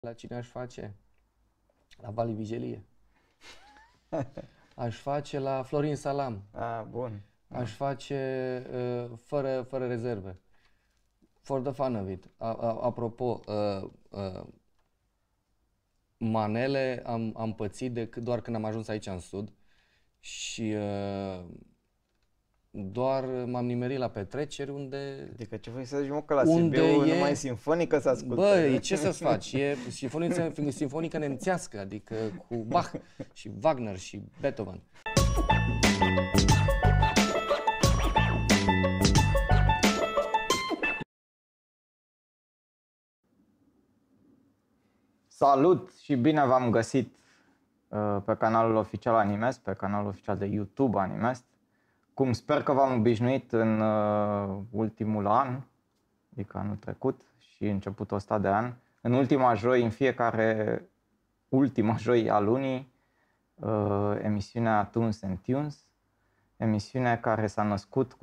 La cine aș face? La Vali Vigelie. Aș face la Florin Salam. Bun. Aș face fără rezerve. For the fun of it. Apropo, manele am pățit doar când am ajuns aici în Sud și doar m-am nimerit la petreceri unde... Adică ce vrei să zici, mă, că la Sibiu numai simfonică să ascultă? Băi, ce să-ți faci? E simfonică nemțească, adică cu Bach și Wagner și Beethoven. Salut și bine v-am găsit pe canalul oficial Animest, pe canalul oficial de YouTube Animest. Cum sper că v-am obișnuit în ultimul an, adică anul trecut și începutul ăsta de an, în ultima joi, în fiecare ultima joi a lunii, emisiunea Tunes and Tunes, emisiunea care s-a născut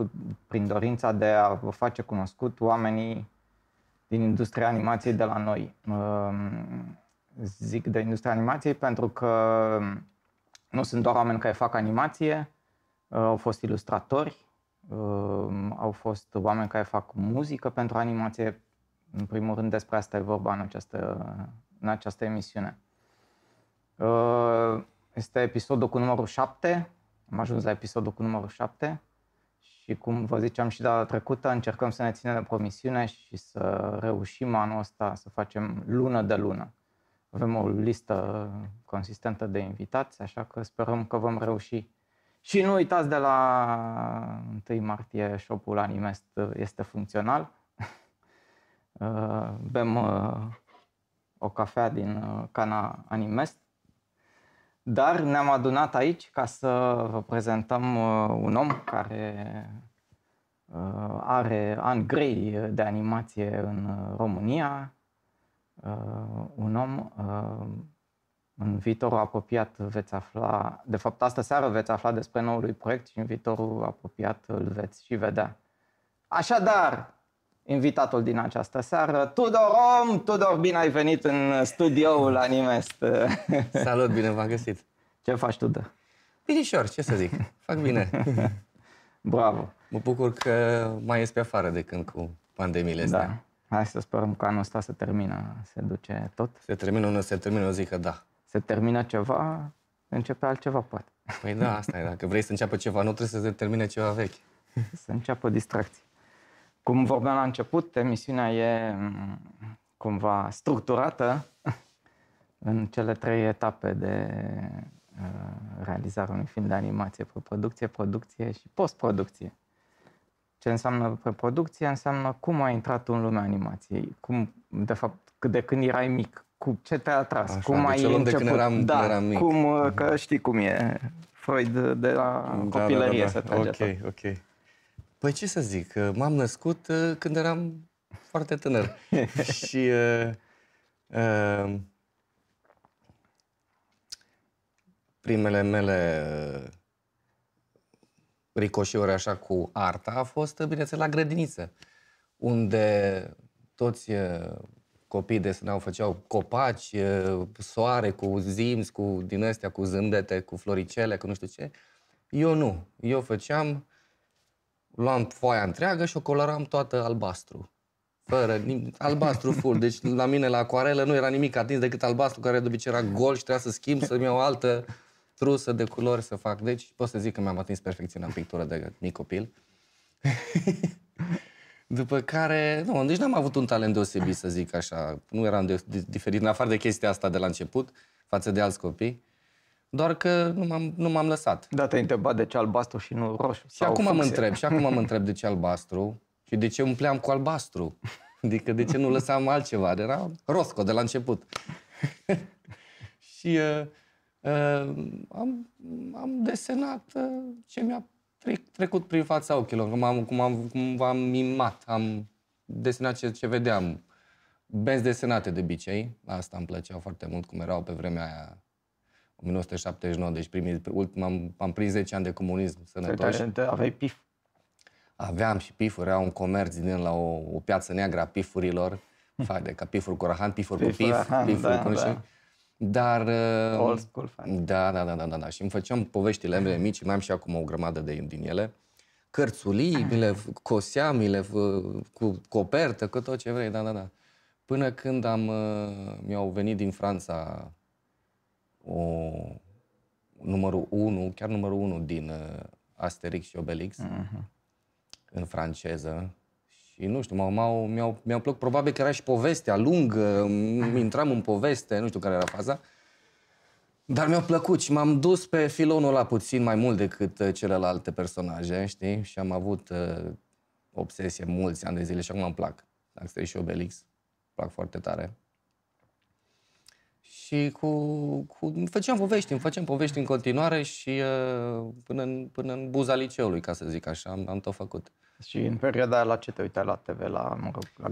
prin dorința de a vă face cunoscut oamenii din industria animației de la noi. Zic de industria animației pentru că nu sunt doar oameni care fac animație, au fost ilustratori, au fost oameni care fac muzică pentru animație. În primul rând despre asta e vorba în această emisiune. Este episodul cu numărul 7, am ajuns la episodul cu numărul 7 și cum vă ziceam și data trecută, încercăm să ne ținem de promisiune și să reușim anul ăsta să facem lună de lună. Avem o listă consistentă de invitați, așa că sperăm că vom reuși. Și nu uitați, de la 1 martie shop-ul Animest este funcțional. Bem o cafea din cana Animest. Dar ne-am adunat aici ca să vă prezentăm un om care are ani grei de animație în România. Un om, în viitorul apropiat veți afla, de fapt astă seară veți afla despre noul lui proiect și în viitorul apropiat îl veți și vedea. Așadar, invitatul din această seară, Tudor Om! Tudor, bine ai venit în studioul Animest! Salut, bine v-am găsit! Ce faci, Tudor? Binișor, ce să zic, fac bine. Bravo! Mă bucur că mai ies pe afară de când cu pandemiile astea. Da. Hai să sperăm că anul ăsta se termină, se duce tot. Se termină, eu zic că da. Se termină ceva, începe altceva, poate. Păi da, asta e, dacă vrei să înceapă ceva nou, trebuie să se termine ceva vechi. Să înceapă distracții. Cum vorbeam la început, emisiunea e cumva structurată în cele 3 etape de realizare unui film de animație: preproducție, producție și postproducție. Ce înseamnă preproducție? Înseamnă cum ai intrat în lumea animației, cum, de fapt, de când erai mic, cu ce te-a atras, așa, cum ai început, de când eram mic. Cum, că știi cum e, Freud de la copilărie se trage tot. Ok. Păi ce să zic, m-am născut când eram foarte tânăr și primele mele ricoșiuri așa cu arta a fost, bineînțeles, la grădiniță, unde toți copiii desenau, făceau copaci, soare cu zimzi, cu din astea, cu zâmbete, cu floricele, cu nu știu ce. Eu nu. Eu luam foaia întreagă și o coloram toată albastru. Albastru full. Deci la mine la acuarelă nu era nimic atins decât albastru, care de obicei era gol și trebuia să schimb, să-mi iau o altă trusă de culori să fac. Deci pot să zic că mi-am atins perfecțiunea în pictură de mic copil. După care, nu, deci n-am avut un talent deosebit, să zic așa. Nu eram diferit, în afară de chestia asta de la început, față de alți copii. Doar că nu m-am lăsat. Da, te-ai întrebat de ce albastru și nu roșu? Și acum mă întreb de ce albastru și de ce umpleam cu albastru. Adică de ce nu lăsam altceva? Era Rosco de la început. Și am desenat ce mi-a trecut prin fața ochilor, cum v-am mimat. Am desenat ce vedeam. Benzi desenate de obicei, asta îmi plăcea foarte mult, cum erau pe vremea aia, 1979, deci am prins 10 ani de comunism sănătoși. Aveai pif? Aveam și pifuri, era un comerț din la o piață neagră a pifurilor, Fade, ca Piful cu Rahan, Piful cu Pif Pif, Rahan, Piful da, cu nu știu. da. Dar... Old school fan. Da. Și îmi făceam poveștile mele mici, mai am și acum o grămadă din ele. Cărțulii, mi le coseam, cu copertă, cu tot ce vrei, da. Până când mi-au venit din Franța numărul 1 din Asterix și Obelix, în franceză. Și nu știu, mi-au plăcut, probabil că era și povestea lungă, intram în poveste, nu știu care era faza. Dar mi-au plăcut și m-am dus pe filonul ăla puțin mai mult decât celelalte personaje, știi? Și am avut obsesie mulți ani de zile și acum îmi plac. Asterix și Obelix, îmi plac foarte tare. Și îmi făceam povești în continuare și până în buza liceului, ca să zic așa, am tot făcut. Și în perioada aia la ce te uitai la TV, la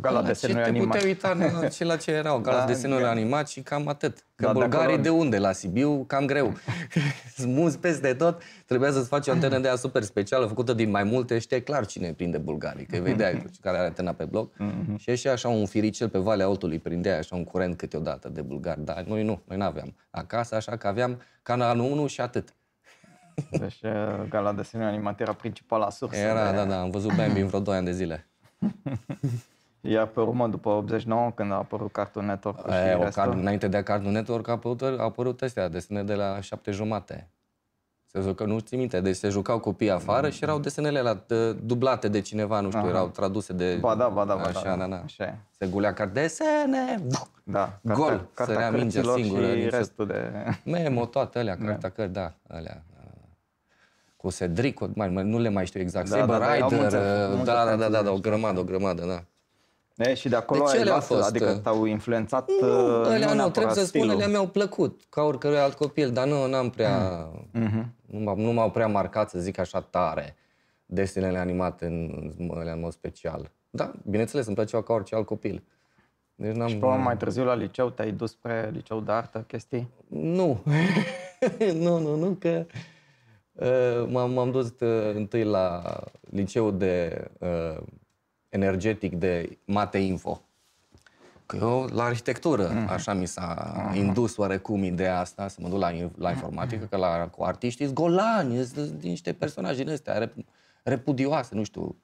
gala desenului animat? Ce te puteai uita la ce erau, gala desenului animat și cam atât. Că bulgarii de unde? La Sibiu, cam greu. Smuls peste tot, trebuia să-ți faci o antenă de aia super specială, făcută din mai multe, știi clar cine prinde bulgarii, că vedeai care are antena pe bloc. Și ieșea așa un firicel pe Valea Oltului, prindea așa un curent câteodată de bulgari, dar noi n-aveam acasă, așa că aveam canalul 1 și atât. Deci gala desenului animat era principala sursă. Era, da, am văzut Bambi în vreo 2 ani de zile. Iar pe urmă, după 89, când a apărut Cartoon Network înainte de Cartoon Network au apărut astea, desene de la 7:30. Nu ții minte, deci se jucau copiii afară și erau desenele alea dublate de cineva, nu știu, erau traduse de... Ba da. Așa e. Se gulea desene, da, gol, sărea mingea singură. Și restul de... Memo, toate alea, cartea, da, alea. Cu Cedric, nu le mai știu exact, Saber Rider, da, o grămadă, da. Și de acolo ai luat, adică t-au influențat? Nu, trebuie să spun, alea mi-au plăcut, ca oricărui alt copil, dar n-am prea, nu m-au prea marcat, să zic așa, tare, desenele animate în mod special. Da, bineînțeles, îmi plăceau ca orice alt copil. Deci și pe mai târziu la liceu, te-ai dus spre liceu de artă, chestii? Nu, nu, că... M-am dus întâi la liceul de energetic de Mate Info. Că eu la arhitectură, așa mi s-a indus oarecum ideea asta, să mă duc la informatică, că cu artiștii golani, sunt niște personaje din astea repudioase, nu știu,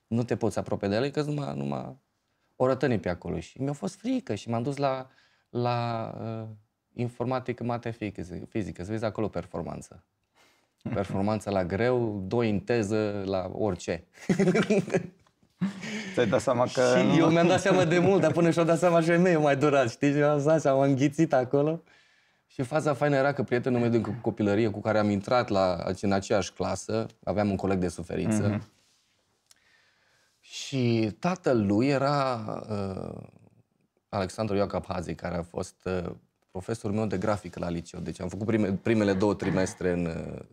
nu te poți apropia de ele, că numai o rătăni pe acolo. Și mi-a fost frică și m-am dus la informatică, mate fizică, să vezi acolo performanță. Performanță la greu, 2 în teză la orice. Ți-ai dat seama că... Și eu mi-am dat seama de mult, dar până și-o dat seama și mei mai durat, știi? Și am înghițit acolo. Și faza faină era că prietenul meu din copilărie cu care am intrat în aceeași clasă, aveam un coleg de suferință. Și tatăl lui era Alexandru Iacobhazi, care a fost profesorul meu de grafică la liceu. Deci am făcut primele 2 trimestre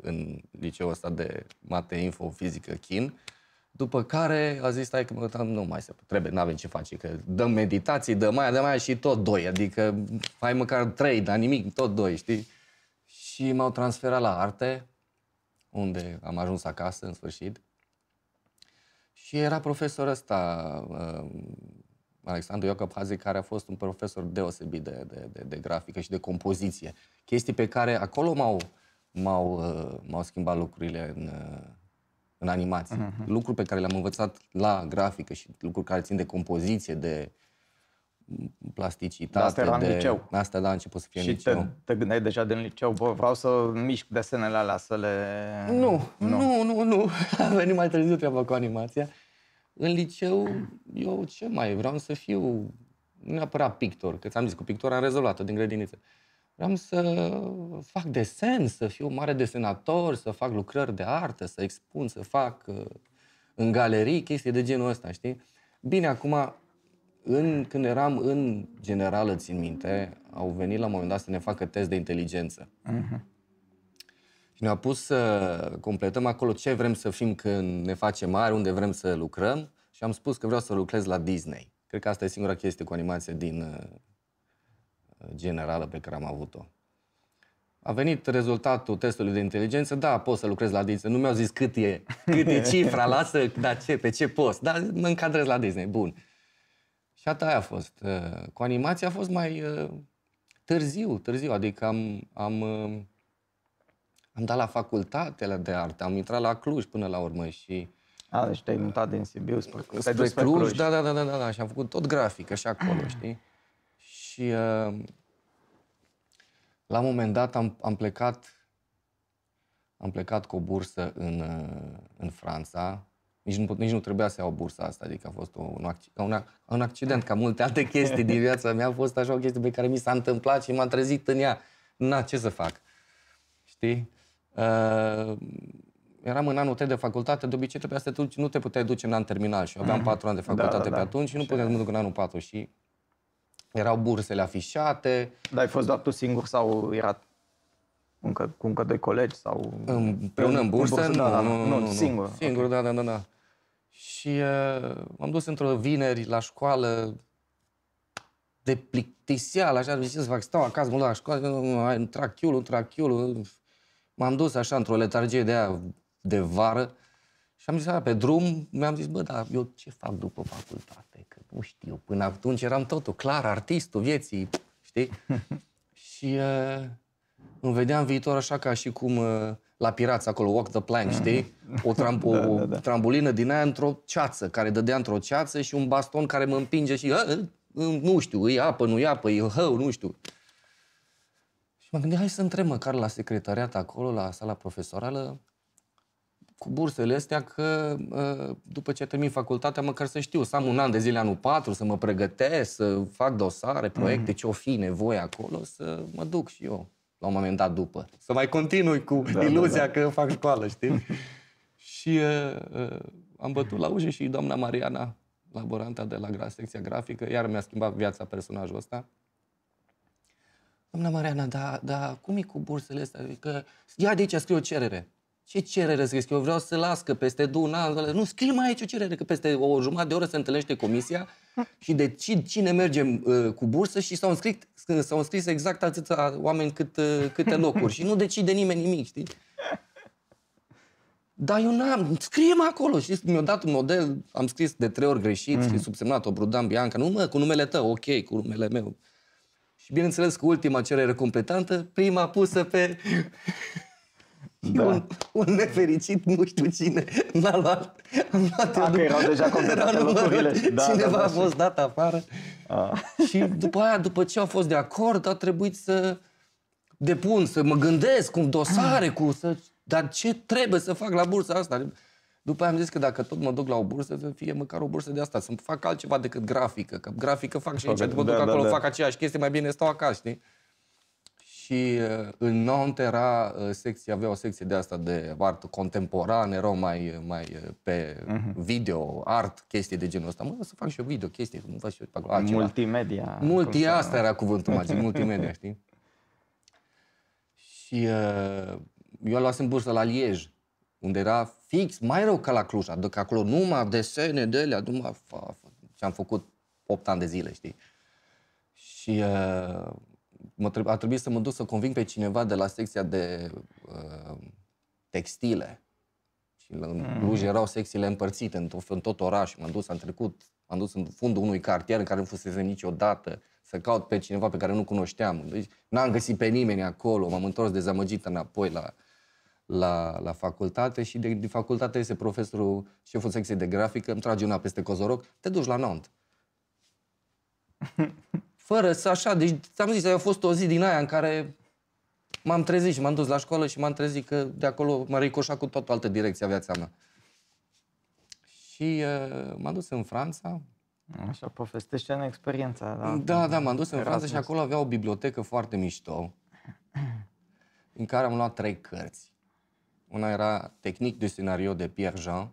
în liceul ăsta de mate, info, fizică, chin. După care a zis, stai că nu mai se trebuie, n-avem ce face, că dăm meditații, dăm aia și tot 2, adică hai măcar 3, dar nimic, tot 2, știi? Și m-au transferat la arte, unde am ajuns acasă, în sfârșit. Și era profesor ăsta, Alexandru Iacobhazi, care a fost un profesor deosebit de grafică și de compoziție. Chestii pe care acolo m-au schimbat lucrurile în animații. Lucruri pe care le-am învățat la grafică și lucruri care țin de compoziție, de plasticitate. Asta era în liceu. Asta, da, a început să fie în liceu. Și te gândeai deja din liceu, bă, vreau să mișc desenele alea, să le... Nu. A venit mai târziu treaba cu animația. În liceu, eu ce mai vreau să fiu, nu neapărat pictor, că ți-am zis, cu pictor am rezolvat-o din grădiniță. Vreau să fac desen, să fiu mare desenator, să fac lucrări de artă, să expun, să fac în galerii, chestii de genul ăsta, știi? Bine, acum, când eram în generală, țin minte, au venit la un moment dat să ne facă test de inteligență. Și ne-au pus să completăm acolo ce vrem să fim când ne facem mari, unde vrem să lucrăm și am spus că vreau să lucrez la Disney. Cred că asta e singura chestie cu animație din generală pe care am avut-o. A venit rezultatul testului de inteligență, da, poți să lucrezi la Disney. Nu mi-au zis cât e cifra, lasă, pe ce post, dar mă încadrez la Disney, bun. Și aia a fost. Cu animația a fost mai târziu, adică am dat la facultatele de artă, am intrat la Cluj până la urmă și... Deci te-ai mutat din Sibiu spre Cluj. Da, și am făcut tot grafică și acolo, știi? Și la un moment dat am plecat cu o bursă în Franța. Nici nu trebuia să iau bursa asta, adică a fost un accident, ca multe alte chestii din viața mea. A fost așa o chestie pe care mi s-a întâmplat și m-am trezit în ea. Ce să fac? Știi? Eram în anul 3 de facultate, de obicei trebuia să te duci, nu te puteai duce în an terminal și aveam 4 ani de facultate pe atunci și nu puteam să mă duc în anul 4 și erau bursele afișate. Dar ai fost doar tu singur sau era cu încă doi colegi sau... Împreună în bursă? Nu, singur. Singur, okay. Da. Și m-am dus într-o vineri la școală de plictiseală, așa, ce să fac, stau acasă, mă duc la școală, nu trag chiulul. M-am dus așa într-o letargie de aia de vară și am zis, pe drum, mi-am zis, dar eu ce fac după facultate? Că nu știu, până atunci eram totul clar, artistul vieții, știi? Și îmi vedeam viitor așa ca și cum la Pirați acolo, walk the plank, știi? O trambulină din aia într-o ceață, care dădea într-o ceață și un baston care mă împinge și nu știu, e apă, nu e apă, e hău, nu știu. Și mă gândeam, hai să întreb măcar la secretariat acolo, la sala profesorală, cu bursele astea, că după ce termin facultatea, măcar să știu, să am un an de zile anul 4, să mă pregătesc, să fac dosare, proiecte, ce o fi nevoie acolo, să mă duc și eu, la un moment dat după. Să mai continui cu iluzia că fac școală, știi? Și am bătut la ușă și doamna Mariana, laboranta de la secția grafică, iar mi-a schimbat viața personajul ăsta. Doamna Mariana, dar cum e cu bursele astea? Adică, ia de aici, scrie o cerere. Ce cerere scrie? Eu vreau să las că peste un an... Nu, scrie mai aici o cerere, că peste o jumătate de oră se întâlnește comisia și decid cine merge cu bursă și s-au înscris exact atâția oameni câte locuri și nu decide nimeni nimic, știi? Dar eu n-am... Scrie-mă acolo, știi? Mi-a dat un model, am scris de 3 ori greșit, scris subsemnat, Obrudan Bianca, nu cu numele tău, ok, cu numele meu. Și bineînțeles că ultima cerere completantă, prima pusă pe... Un nefericit, nu știu cine, n-a luat. Că erau deja completate locurile. Cineva a fost dat afară. Și după aia, după ce au fost de acord, a trebuit să depun, să mă gândesc cu dosare, dar ce trebuie să fac la bursa asta? După aia am zis că dacă tot mă duc la o bursă, să fie măcar o bursă de asta, să fac altceva decât grafică. Că grafică fac și aici, mă duc acolo, fac aceeași chestie, mai bine stau acasă, știi? Și în Nantes era avea o secție de asta de artă contemporană, erau mai pe video, art, chestii de genul ăsta. Să fac și eu video, chestii, cum fac și eu pe acolo. Multimedia. Asta era cuvântul magic, multimedia, știi? Și eu luasem bursă la Liege, unde era fix, mai rău ca la Cluj, adică acolo numai desene de alea, și am făcut 8 ani de zile, știi? Și a trebuit să mă duc să conving pe cineva de la secția de textile. Și în Cluj erau secțiile împărțite în tot orașul. M-am dus în fundul unui cartier în care nu fusese niciodată, să caut pe cineva pe care nu cunoșteam. Deci n-am găsit pe nimeni acolo, m-am întors dezamăgit înapoi la facultate și din facultate este profesorul, șeful secției de grafică, îmi trage una peste cozoroc, te duci la Nantes. Fără să așa, deci ți-am zis, a fost o zi din aia în care m-am trezit și m-am dus la școală și m-am trezit că de acolo m-a ricoșat cu tot o altă direcție a viața mea. Și m-am dus în Franța. Așa, povestește-ne experiența. Da, m-am dus în Franța și acolo avea o bibliotecă foarte mișto, în care am luat 3 cărți. Una era Technique de scénario de Pierre Jean,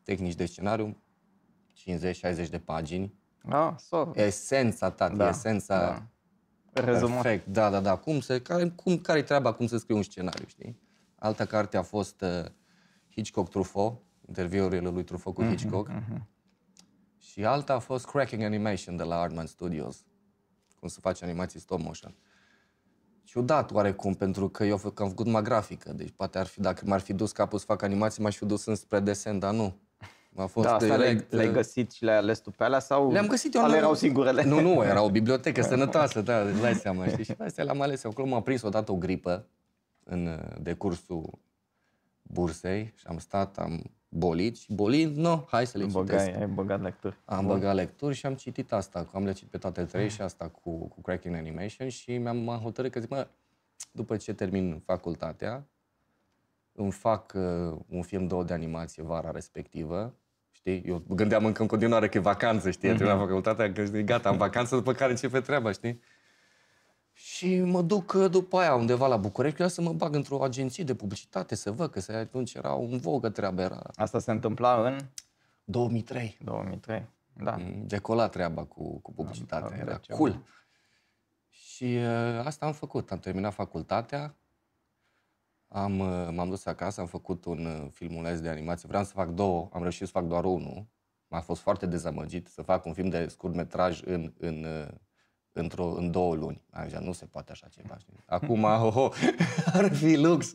tehnici de scenariu, 50-60 de pagini. Esența, tati, esența perfect. Da. Care-i treaba, cum să scrii un scenariu, știi? Alta carte a fost Hitchcock-Truffaut, interviurile lui Truffaut cu Hitchcock. Și alta a fost Cracking Animation de la Aardman Studios, cum să faci animații stop motion. Ciudat oarecum, pentru că eu am făcut numai grafică, deci poate dacă m-ar fi dus capul să fac animații, m-aș fi dus înspre desen, dar nu. A fost Da, asta direct... le-ai găsit și le-ai ales tu pe alea sau Le-am găsit eu. ale erau singurele? Nu, era o bibliotecă sănătoasă, da, îți dai seama, știi? Și astea le-am ales. Acolo m-a prins odată o gripă în decursul bursei și am stat, am bolit și bolind, hai să le citesc. Ai băgat lecturi. Am băgat lecturi și am citit asta, am le citit pe toate trei și asta cu Cracking Animation și m-am hotărât că zic, după ce termin facultatea, îmi fac un film 2 de animație vara respectivă, știi? Eu gândeam încă în continuare că e vacanță, știi? Termin la facultatea, că gata, am vacanță, după care începe treaba, știi? Și mă duc după aia undeva la București, vreau să mă bag într-o agenție de publicitate, să văd că atunci era în vogă treaba. Era... Asta se întâmpla în 2003. 2003, da. Decola treaba cu publicitatea, era cool. Și asta am făcut, am terminat facultatea, m-am dus acasă, am făcut un filmuleț de animație, vreau să fac 2, am reușit să fac doar 1, m-a fost foarte dezamăgit să fac un film de scurtmetraj în 2 luni. Am zis, nu se poate așa ceva. Știi? Acum, ar fi lux.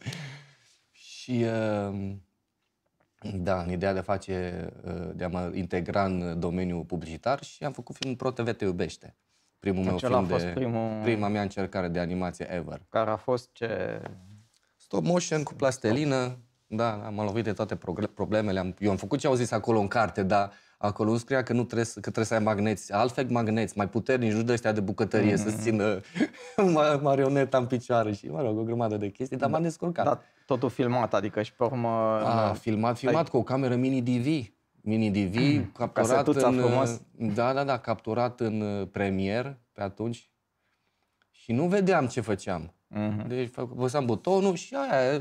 Și da, în ideea de a mă integra în domeniul publicitar și am făcut filmul Pro TV Te Iubește. Primul meu film prima mea încercare de animație ever. Care a fost ce? Stop motion cu plastelină. Da, m-am lovit de toate problemele. Eu am făcut ce au zis acolo în carte, dar acolo nu scria că trebuie să ai magneți, altfel magneți, mai puternici, nu de ăștia de bucătărie să țină marioneta în picioare și, mă rog, o grămadă de chestii, dar m-am descurcat. Da, totul filmat, adică și pe urmă... Filmat cu o cameră mini-DV, capturat capturat în Premiere pe atunci și nu vedeam ce făceam. Deci apăsam butonul și aia,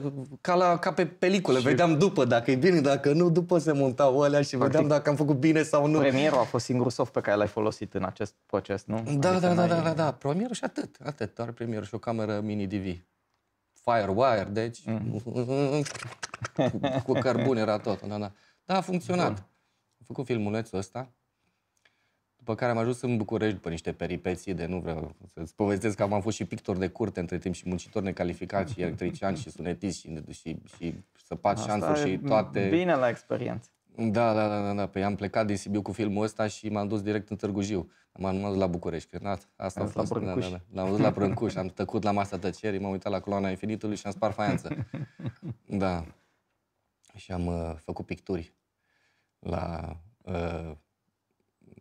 ca pe peliculă, vedeam după dacă e bine, dacă nu, după se montau alea și vedeam dacă am făcut bine sau nu. Premierul a fost singurul soft pe care l-ai folosit în acest proces, nu? Da, Premierul și atât, doar Premierul și o cameră mini-DV. Firewire, deci cu cărbune era tot. Da, a funcționat. Bun. Am făcut filmulețul ăsta. După care am ajuns în București după niște peripeții de nu vreau să-ți povestesc că am fost și pictor de curte între timp și muncitor necalificat și electrician și sunetist și săpat șanțuri și toate. Bine la experiență. Da. Păi am plecat din Sibiu cu filmul ăsta și m-am dus direct în Târgu Jiu. M-am dus la București, că asta a fost. L-am dus la Brâncuș, am tăcut la masa tăcerii, m-am uitat la Coloana Infinitului și am spart faianță. Da. Și am făcut picturi la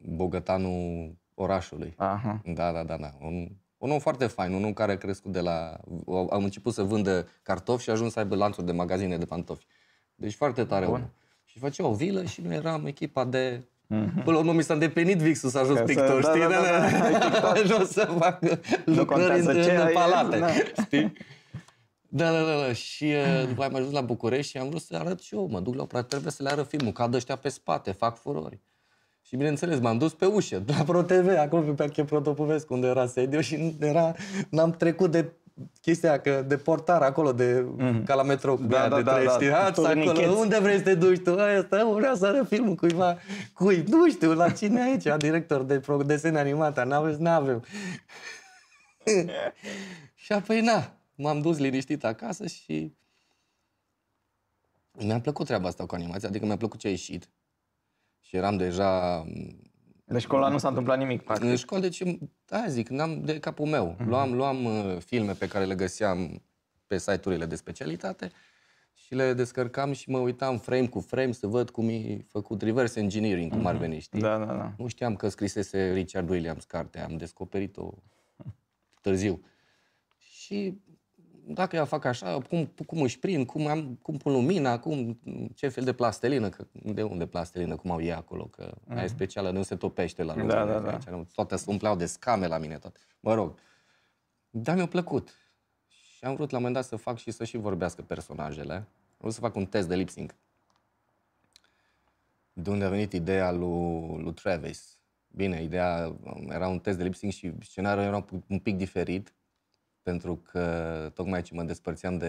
bogătanul orașului. Aha. Da. Un om foarte fain, un om care a crescut de la... Am început să vândă cartofi și a ajuns să aibă lanțuri de magazine de pantofi. Deci foarte tare om. Și făcea o vilă și noi eram echipa de... Până la urmă mi s-a îndeplinit vixul să ajung pictor, știi? Da. Ajuns să fac lucrări în palate, știi? Da. Și după am ajuns la București și am vrut să arăt și eu. Mă duc la opera, trebuie să le arăt filmul, cad ăștia pe spate, fac furori. Și bineînțeles, m-am dus pe ușă, la Pro TV, acolo pe Peache Protopuvescu, unde era sediu și n-am trecut de chestia de portar acolo, ca la metrou, cu acolo. Unde vrei să te duci tu? Vreau să arăt filmul cuiva. Nu știu, la cine aici, director de desene animate, n-avem. Și apoi, m-am dus liniștit acasă și mi-a plăcut treaba asta cu animația, adică mi-a plăcut ce a ieșit. Și eram deja... La școală nu s-a întâmplat nimic, practic. În școală, deci, zic, n-am de capul meu. Luam filme pe care le găseam pe site-urile de specialitate și le descărcam și mă uitam frame cu frame să văd cum e făcut reverse engineering, cum ar veni, știi? Da. Nu știam că scrisese Richard Williams cartea, am descoperit-o târziu. Și dacă eu fac așa, cum își prind, cum pun lumina, ce fel de plastelină, că de unde plastelină, cum au ei acolo, că aia e specială, nu se topește la lumina. Da. Toate se umpleau de scame la mine, tot. Mă rog. Dar mi-a plăcut. Și am vrut la un moment dat să fac și să și vorbească personajele. Am vrut să fac un test de lip sync. De unde a venit ideea lui Travis. Bine, ideea era un test de lip sync și scenariul era un pic diferit. Pentru că tocmai ce mă despărțeam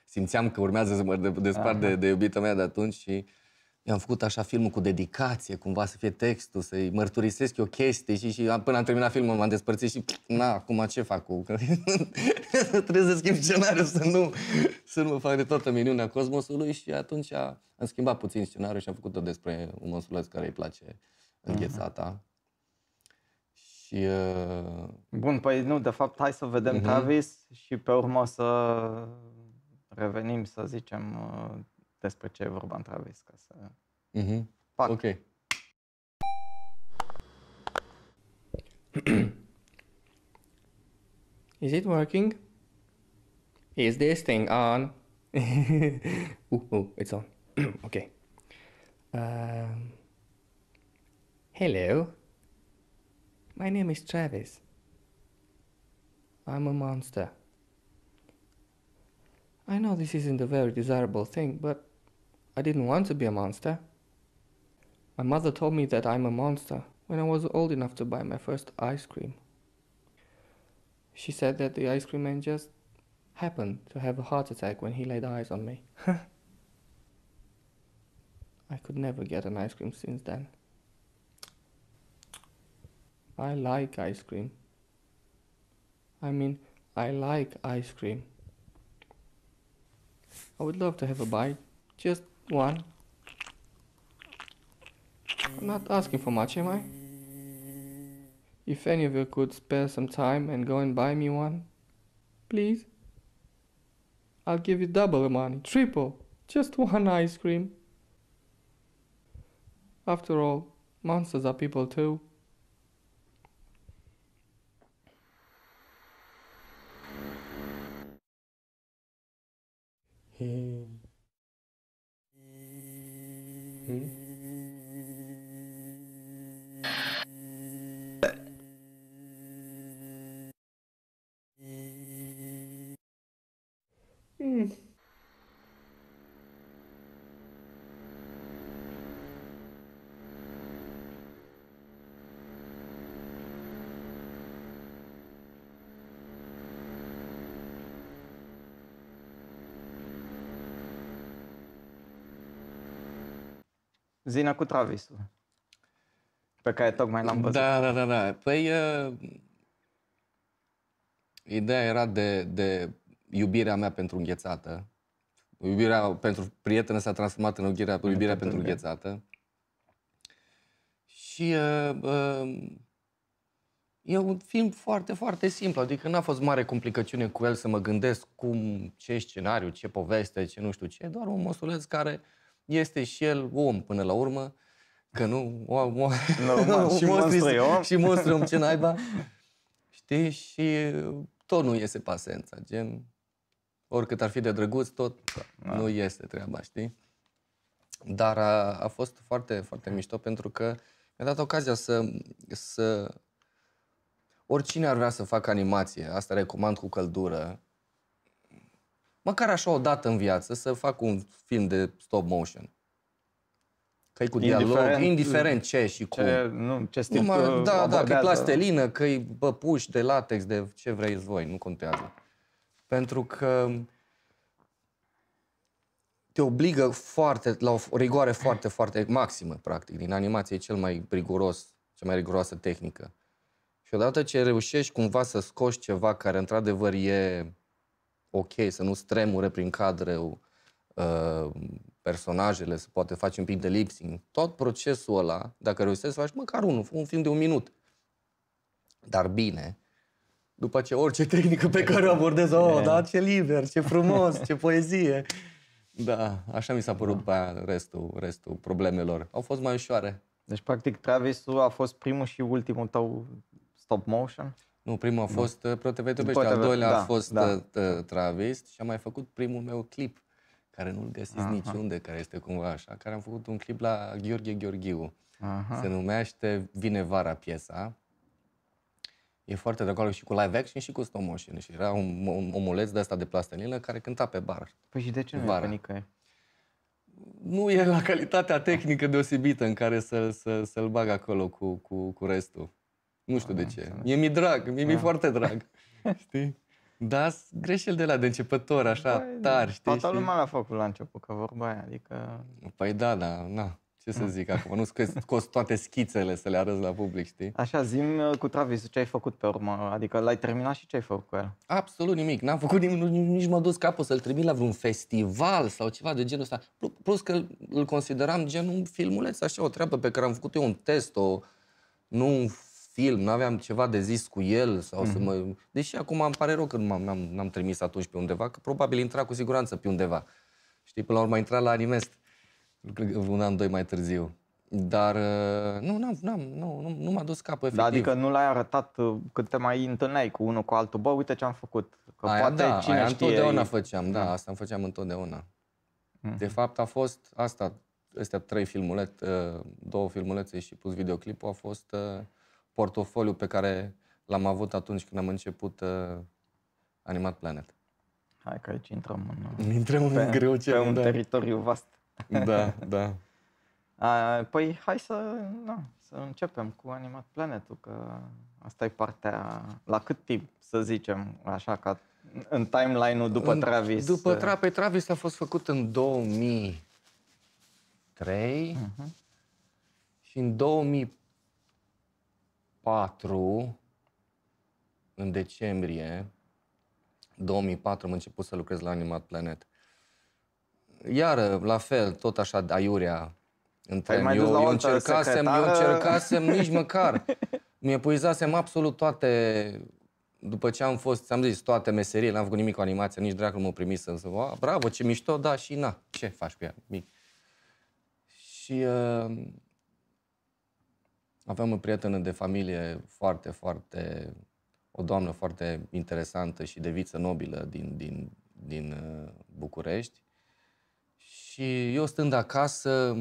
simțeam că urmează să mă despart de iubita mea de atunci și Eu am făcut așa filmul cu dedicație, cumva să fie textul, să-i mărturisesc eu chestii și până am terminat filmul m-am despărțit și na, acum ce fac cu... Trebuie să schimb scenariul să nu mă fac de toată minunea cosmosului și atunci am schimbat puțin scenariul și am făcut-o despre un monsuleț care îi place înghețata. Și... Bun, păi nu, de fapt, hai să vedem Travis și pe urmă să revenim, să zicem, despre ce e vorba în Travis. Ca să... Ok. Is it working? Is this thing on? It's on. Okay. Hello. My name is Travis. I'm a monster. I know this isn't a very desirable thing, but I didn't want to be a monster. My mother told me that I'm a monster when I was old enough to buy my first ice cream. She said that the ice cream man just happened to have a heart attack when he laid eyes on me. I could never get an ice cream since then. I like ice cream. I mean, I like ice cream. I would love to have a bite, just one. I'm not asking for much, am I? If any of you could spare some time and go and buy me one, please. I'll give you double the money, triple, just one ice cream. After all, monsters are people too. Zi-ne cu Travisul, pe care tocmai l-am văzut. Da. Păi, ideea era de iubirea mea pentru înghețată. Iubirea pentru prietenă s-a transformat în iubirea pentru înghețată. Și e un film foarte, foarte simplu. Adică n-a fost mare complicațiune cu el să mă gândesc ce scenariu, ce poveste, ce nu știu ce. Doar un monsuleț care este și el om până la urmă. Că nu... Normal, și monstru e om. Și monstru om, ce naiba. Știi? Și tot nu iese pasența. Gen, oricât ar fi de drăguț, tot nu iese treaba, știi? Dar a fost foarte, foarte mișto pentru că mi-a dat ocazia să... Oricine ar vrea să facă animație, asta recomand cu căldură, măcar așa o dată în viață, să fac un film de stop motion. Că-i cu dialog, indiferent ce și cum. Ce stil că e plastelină, că-i păpuși de latex, de ce vrei voi, nu contează. Pentru că te obligă la o rigoare foarte, foarte maximă, practic. Din animație e cea mai riguroasă tehnică. Și odată ce reușești cumva să scoți ceva care într-adevăr e ok, să nu stremure prin cadre personajele, să poate face un pic de lip-sync, tot procesul ăla, dacă reușești să faci măcar un film de 1 minut, dar bine, după ce orice tehnică pe care o abordez, da, ce liber, ce frumos, ce poezie. Da, așa mi s-a părut după aia restul problemelor. Au fost mai ușoare. Deci, practic, Travisul a fost primul și ultimul tău stop motion? Nu, primul a fost ProTV Tubești, al doilea a fost Travis și am mai făcut primul meu clip, care nu-l găsiți niciunde, care este cumva așa, care am făcut un clip la Gheorghe Gheorghiu. Se numește Vine vara piesa. E foarte drăguț și cu live action și cu stop motion. Și era un omuleț de ăsta de plastelină care cânta pe bar. Păi și de ce nu e pe nicăieri? Nu e la calitatea tehnică deosebită în care să-l bag acolo cu restul. Nu știu de ce. Mi-e drag, mi-e foarte drag. Știi? Da, greșeli de la de începător, așa, tari, știi? Toată lumea l-a făcut la început, că vorba aia, adică... Păi da, na, ce să zic acum, nu scos toate schițele să le arăți la public, știi? Așa, zi-mi cu Travis ce ai făcut pe urmă, adică l-ai terminat și ce ai făcut cu el? Absolut nimic, n-am făcut nimic, nici m-a dus capul să-l trimit la vreun festival sau ceva de genul ăsta. Plus că îl consideram gen un filmuleț, așa, o treabă pe care am făcut eu un test, nu un film, n-aveam ceva de zis cu el sau să mă... Deși acum îmi pare rău că n-am trimis atunci pe undeva, că probabil intra cu siguranță pe undeva. Știi, până la urmă a intrat la Animest, un an, doi mai târziu. Dar nu m-a dus capul efectiv. Da, adică nu l-ai arătat când te mai întâlneai cu unul cu altul, bă, uite ce am făcut. Că Aia, poate da, cine aia știe... întotdeauna făceam, da, asta îmi făceam întotdeauna. De fapt a fost asta, astea 2 filmulețe și plus videoclipul a fost portofoliul pe care l-am avut atunci când am început Animat Planet. Hai că aici intrăm în greu pe un teritoriu vast. Da, da. Păi hai să începem cu Animat Planet-ul, că asta e partea... La cât timp, să zicem, așa, ca în timeline-ul după Travis? După Travis a fost făcut în 2003 și în 2004, în decembrie 2004 am început să lucrez la Animat Planet. Iar la fel, tot așa, aiurea. Eu încercasem nici măcar. Mi-epuizasem absolut toate, după ce am fost, ți-am zis, toate meserii, n-am făcut nimic cu animația, nici dracu nu m-a primit să bravo, ce mișto, da, și na, ce faci cu ea? Mic. Și aveam o prietenă de familie o doamnă foarte interesantă și de viță nobilă din București. Și eu stând acasă,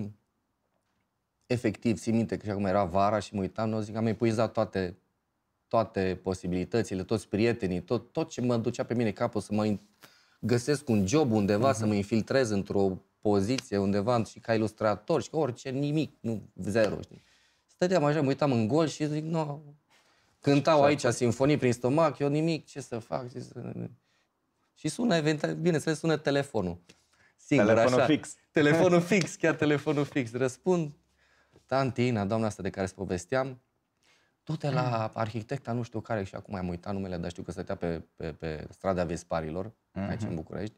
efectiv, țin minte că și acum era vara și mă uitam, zic, am epuizat toate posibilitățile, toți prietenii, tot ce mă ducea pe mine capul să mă găsesc un job undeva, să mă infiltrez într-o poziție undeva și ca ilustrator și ca orice, nimic, nu, zero, știi. Stăteam așa, mă uitam în gol și zic, nu, cântau aici sinfonii prin stomac, eu nimic, ce să fac, Și sună, bineînțeles, sună telefonul. Singur, telefonul așa. Fix. Telefonul fix, chiar telefonul fix. Răspund, tanti Ina, doamna asta de care îți povesteam, du-te la arhitecta, nu știu care, și acum am uitat numele, dar știu că stătea pe strada Vesparilor, aici în București,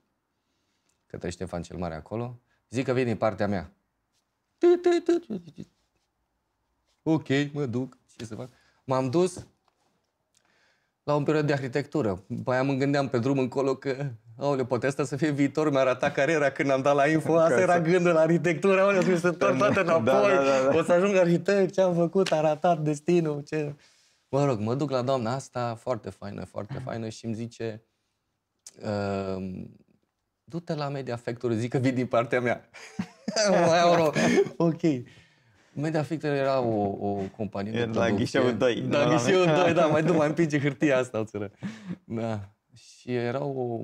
către Ștefan cel Mare acolo. Zic că vine din partea mea. Ok, mă duc, ce să fac? M-am dus la un perioadă de arhitectură. După aia mă gândeam pe drum încolo că, aoleu, poate asta să fie viitor, mi-a arătat cariera când am dat la info, asta era gândul la arhitectură, aoleu, să se întorc toate înapoi, o să ajung arhitect, ce am făcut, a ratat destinul, ce... Mă rog, mă duc la doamna asta, foarte faină și îmi zice, du-te la Media Factory, zic că vin din partea mea. Ok. Media Factory era o companie de producție. La ghișeul 2. Da, ghișeul 2, da, mai împinge hârtia asta, o țără. Da. Și era o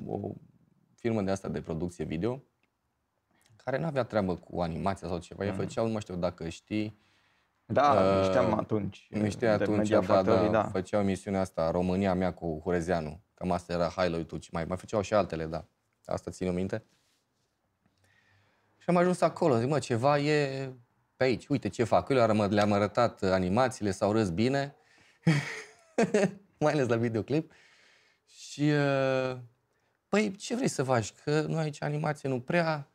firmă de asta de producție video, care n-avea treabă cu animația sau ceva. Ei făceau, nu mai știu dacă știi. Da, știam atunci. Nu știi atunci, da. Făceau emisiunea asta, România mea cu Hurezeanu. Cam asta era highlight-ul. Mai făceau și altele, da. Asta țin-o minte. Și am ajuns acolo. Zic, mă, ceva e pe aici. Uite ce fac. Eu le-am arătat animațiile, s-au râs bine. Mai ales la videoclip. Și, păi, ce vrei să faci? Că noi aici animație nu prea...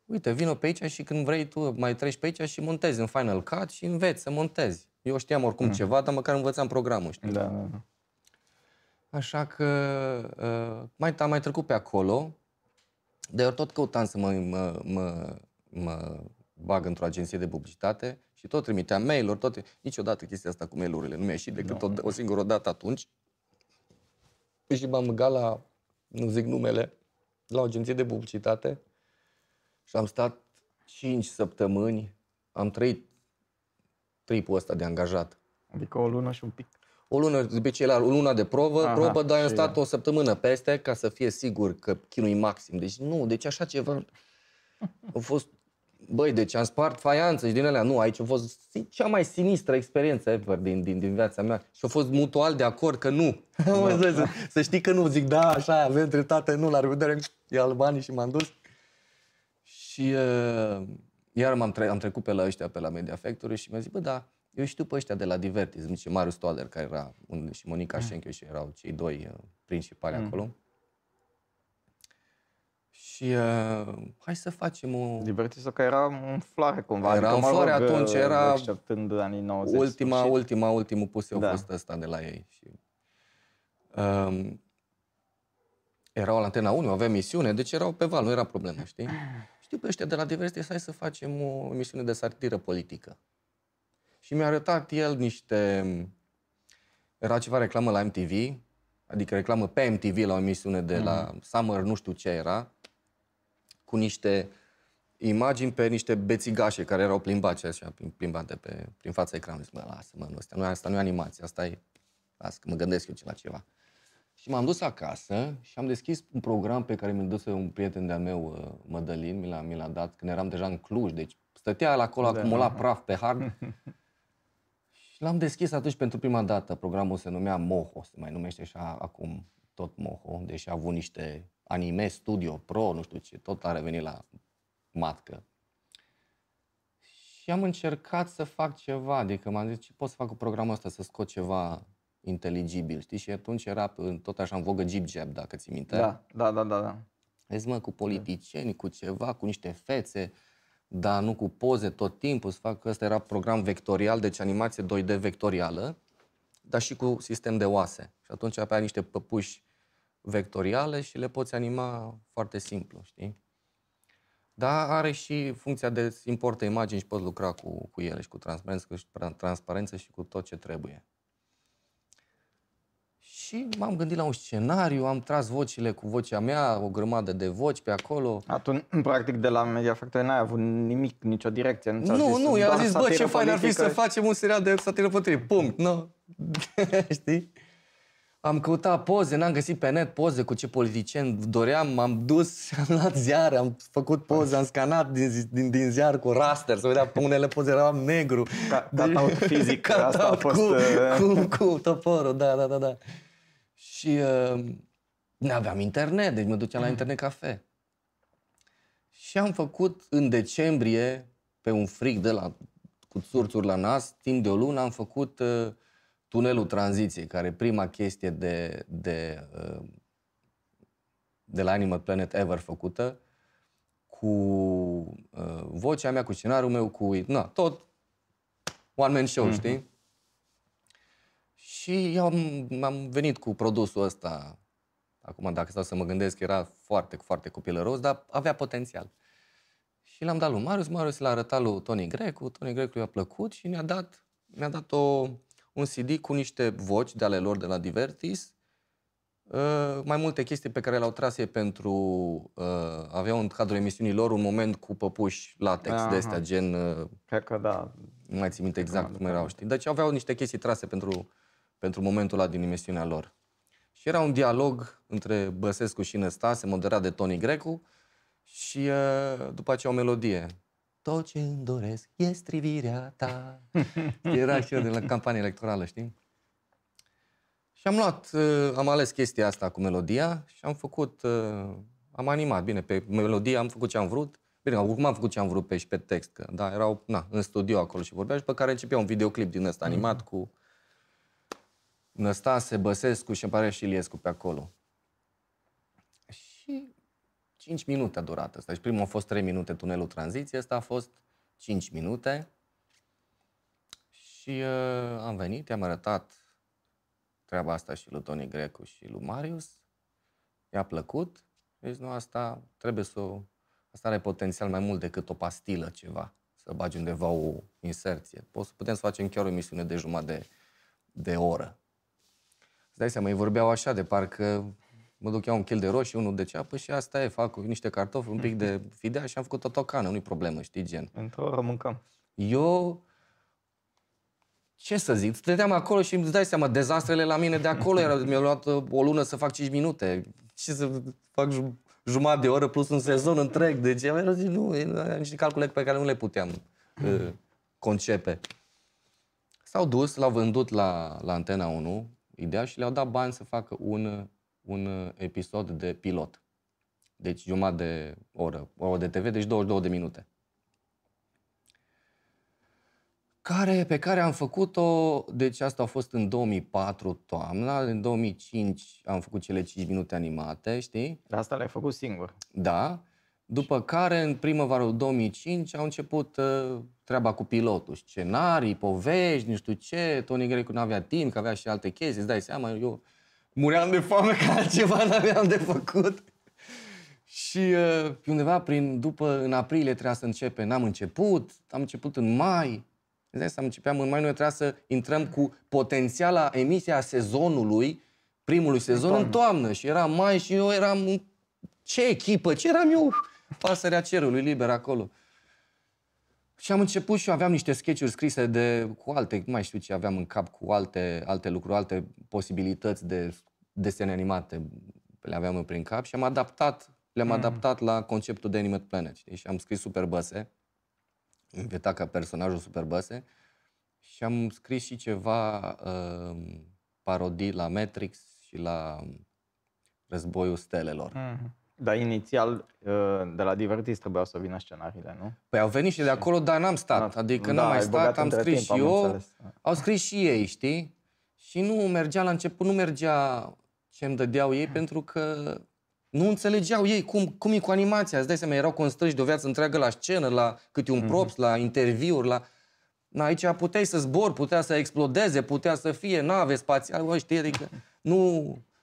Uite, vino pe aici și când vrei tu mai treci pe aici și montezi în Final Cut și înveți să montezi. Eu știam oricum ceva, dar măcar învățam programul, știi? Da. Așa că am mai trecut pe acolo, dar eu tot căutam să mă bag într-o agenție de publicitate și tot trimiteam mail-uri, niciodată chestia asta cu mail-urile nu mi-a ieșit decât o singură dată atunci. Și m-am băgat la, nu zic numele, la o agenție de publicitate și am stat 5 săptămâni, am trăit tripul ăsta de angajat. Adică o lună și un pic. O lună, de obicei la o lună de probă, dar am stat o săptămână peste ca să fie sigur că chinui maxim. Deci nu, deci așa ceva a fost Băi, deci am spart faianță și din alea. Nu, aici a fost cea mai sinistră experiență ever din viața mea. Și a fost mutual de acord că nu. Să știi că nu. Zic, da, așa, avem dreptate, nu, la revedere, ia banii și m-am dus. Și iar am trecut pe la ăștia, pe la Media Factory și mi-a zis, bă, da, eu știu pe ăștia de la Divertis, zice Marius Toader, care era, și Monica Șenchiu și erau cei doi principali acolo. Și hai să facem o... Divertis că era în floare cumva. Era în floare atunci, era... Exceptând anii 90. Ultimul pus a fost ăsta de la ei. Și, erau la Antena 1, aveau emisiune, deci erau pe val, nu era problemă, știi? Știu pe ăștia de la Divertis, hai să facem o emisiune de satiră politică. Și mi-a arătat el niște... Era ceva reclamă la MTV, adică reclamă pe MTV la o emisiune de la Summer, nu știu ce era, cu niște imagini pe niște bețigașe care erau plimbate prin fața ecranului. Zic, bă, lasă-mă, asta nu e animație, asta e... Lasă, că mă gândesc eu la ceva. Și m-am dus acasă și am deschis un program pe care mi-l duse un prieten de-al meu, Mădălin, mi l-a dat când eram deja în Cluj, deci stătea acolo, acumula praf pe hard. Și l-am deschis atunci pentru prima dată. Programul se numea Moho, se mai numește așa acum tot Moho, deși a avut niște anime, Studio Pro, nu știu ce, tot a revenit la matcă. Și am încercat să fac ceva, adică m-am zis, ce pot să fac cu programul ăsta, să scot ceva inteligibil, știi? Și atunci era tot așa în vogă Jib Jab, dacă ți minte. Da. Vezi, mă, cu politicieni, cu ceva, cu niște fețe, dar nu cu poze tot timpul, să fac că ăsta era program vectorial, deci animație 2D vectorială, dar și cu sistem de oase. Și atunci apoi ai niște păpuși vectoriale și le poți anima foarte simplu, știi? Dar are și funcția de importă imagini și poți lucra cu ele și cu transparență și cu tot ce trebuie. Și m-am gândit la un scenariu, am tras vocile cu vocea mea, o grămadă de voci pe acolo. Atunci, practic, de la Media Factory n-ai avut nimic, nicio direcție? Nu, i-a zis, bă, ce fain ar fi să facem un serial de satiră politică, punct, nu? Știi? Am căutat poze, n-am găsit pe net poze cu ce politicieni doream, m-am dus, am luat ziare, am făcut poze, am scanat din ziar cu raster, să vedea pe unele poze eram negru. Cut-out fizic, asta a fost... Cu toporul, da. Și n-aveam internet, deci mă duceam la internet cafe. Și am făcut în decembrie, pe un frig cu țurțuri la nas, timp de o lună, am făcut tunelul tranziției, care e prima chestie de la Animal Planet ever făcută, cu vocea mea, cu scenariul meu, tot one-man show, știi? Și eu am venit cu produsul ăsta, acum dacă stau să mă gândesc, era foarte, foarte copilăros, dar avea potențial. Și l-am dat lui Marius l-a arătat lui Tony Grecu, Tony Grecu i-a plăcut și mi-a dat un CD cu niște voci de ale lor de la Divertis, mai multe chestii pe care le-au tras ei pentru... aveau în cadrul emisiunii lor un moment cu păpuși latex de astea, gen... Cred că da. Nu mai țin minte exact cum erau, știi? Deci aveau niște chestii trase pentru momentul ăla din emisiunea lor. Și era un dialog între Băsescu și Năstase, moderat de Tony Grecu, și după aceea o melodie. Tot ce îmi doresc e strivirea ta. Era și eu de la campanie electorală, știi? Și am ales chestia asta cu melodia și am animat, bine, pe melodie am făcut ce am vrut. Bine, acum am făcut ce am vrut și pe text, că, da, erau în studio acolo și vorbeau și pe care începea un videoclip din ăsta animat cu Năstase, Băsescu și îmi pare și Iliescu pe acolo. Și 5 minute a durat ăsta. Deci primul a fost 3 minute tunelul tranziției, ăsta a fost 5 minute. Și am venit, i-am arătat treaba asta și lui Tony Grecu și lui Marius. I-a plăcut. Deci nu, asta are potențial mai mult decât o pastilă ceva. Să bagi undeva o inserție. Putem să facem chiar o emisiune de jumătate de oră. Îți dai seama, ei vorbeau așa de parcă mă duc iau un kil de roșii, unul de ceapă și asta e, fac cu niște cartofi, un pic de fidea și am făcut o tocană, nu-i problemă, știi, gen. Într-o oră mâncăm. Eu, ce să zic, stăteam acolo și îți dai seama, dezastrele la mine de acolo mi-a luat o lună să fac 5 minute. Ce să fac jumătate de oră plus un sezon întreg. Deci nu, niște calcule pe care nu le puteam concepe. S-au dus, l-au vândut la Antena 1, ideea, și le-au dat bani să facă un episod de pilot. Deci jumătate de oră de TV, deci 22 de minute. Pe care am făcut-o, deci asta a fost în 2004 toamna, în 2005 am făcut cele 5 minute animate, știi? De asta le-ai făcut singur. Da. După care, în primăvara 2005, au început treaba cu pilotul, scenarii, povești, nu știu ce, Tony Grecu nu avea timp, că avea și alte chestii, îți dai seama, eu muream de foame că altceva n-aveam de făcut. Și undeva în aprilie trebuia să începe, am început în mai. Începeam în mai, noi trebuia să intrăm cu potențiala emisie a sezonului, primului sezon, în toamnă. Și era mai și eu eram, ce echipă, ce eram eu? Pasărea cerului liber acolo. Și am început și eu aveam niște sketch-uri scrise cu alte, nu mai știu ce aveam în cap, cu alte lucruri, alte posibilități de desene animate le aveam prin cap și le-am adaptat la conceptul de Animate Planet. Știi? Și am scris Super Băse, inventat ca personajul Super Băse, și am scris și ceva parodii la Matrix și la Războiul Stelelor. Dar inițial, de la Divertis trebuiau să vină scenariile, nu? Păi au venit și de acolo, dar n-am stat. Adică n-am mai stat, am scris și eu, au scris și ei, știi? Și nu mergea la început, nu mergea ce îmi dădeau ei, pentru că nu înțelegeau ei cum e cu animația. Îți dai seama, erau constrânși de o viață întreagă la scenă, la câte un props, la interviuri, aici puteai să zbori, putea să explodeze, putea să fie nave spațiale, știi? Adică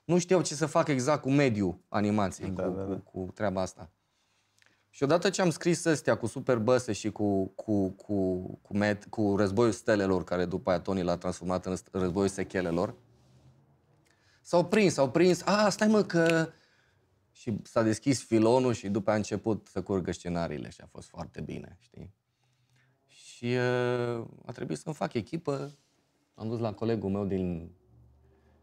nu știau ce să facă exact cu mediul animației, cu treaba asta. Și odată ce am scris astea cu Super Băse și cu Războiul Stelelor, care după aia Tony l-a transformat în Războiul Sechelelor, s-au prins, stai mă că... Și s-a deschis filonul și după a început să curgă scenariile și a fost foarte bine, știi? Și a trebuit să-mi fac echipă. Am dus la colegul meu din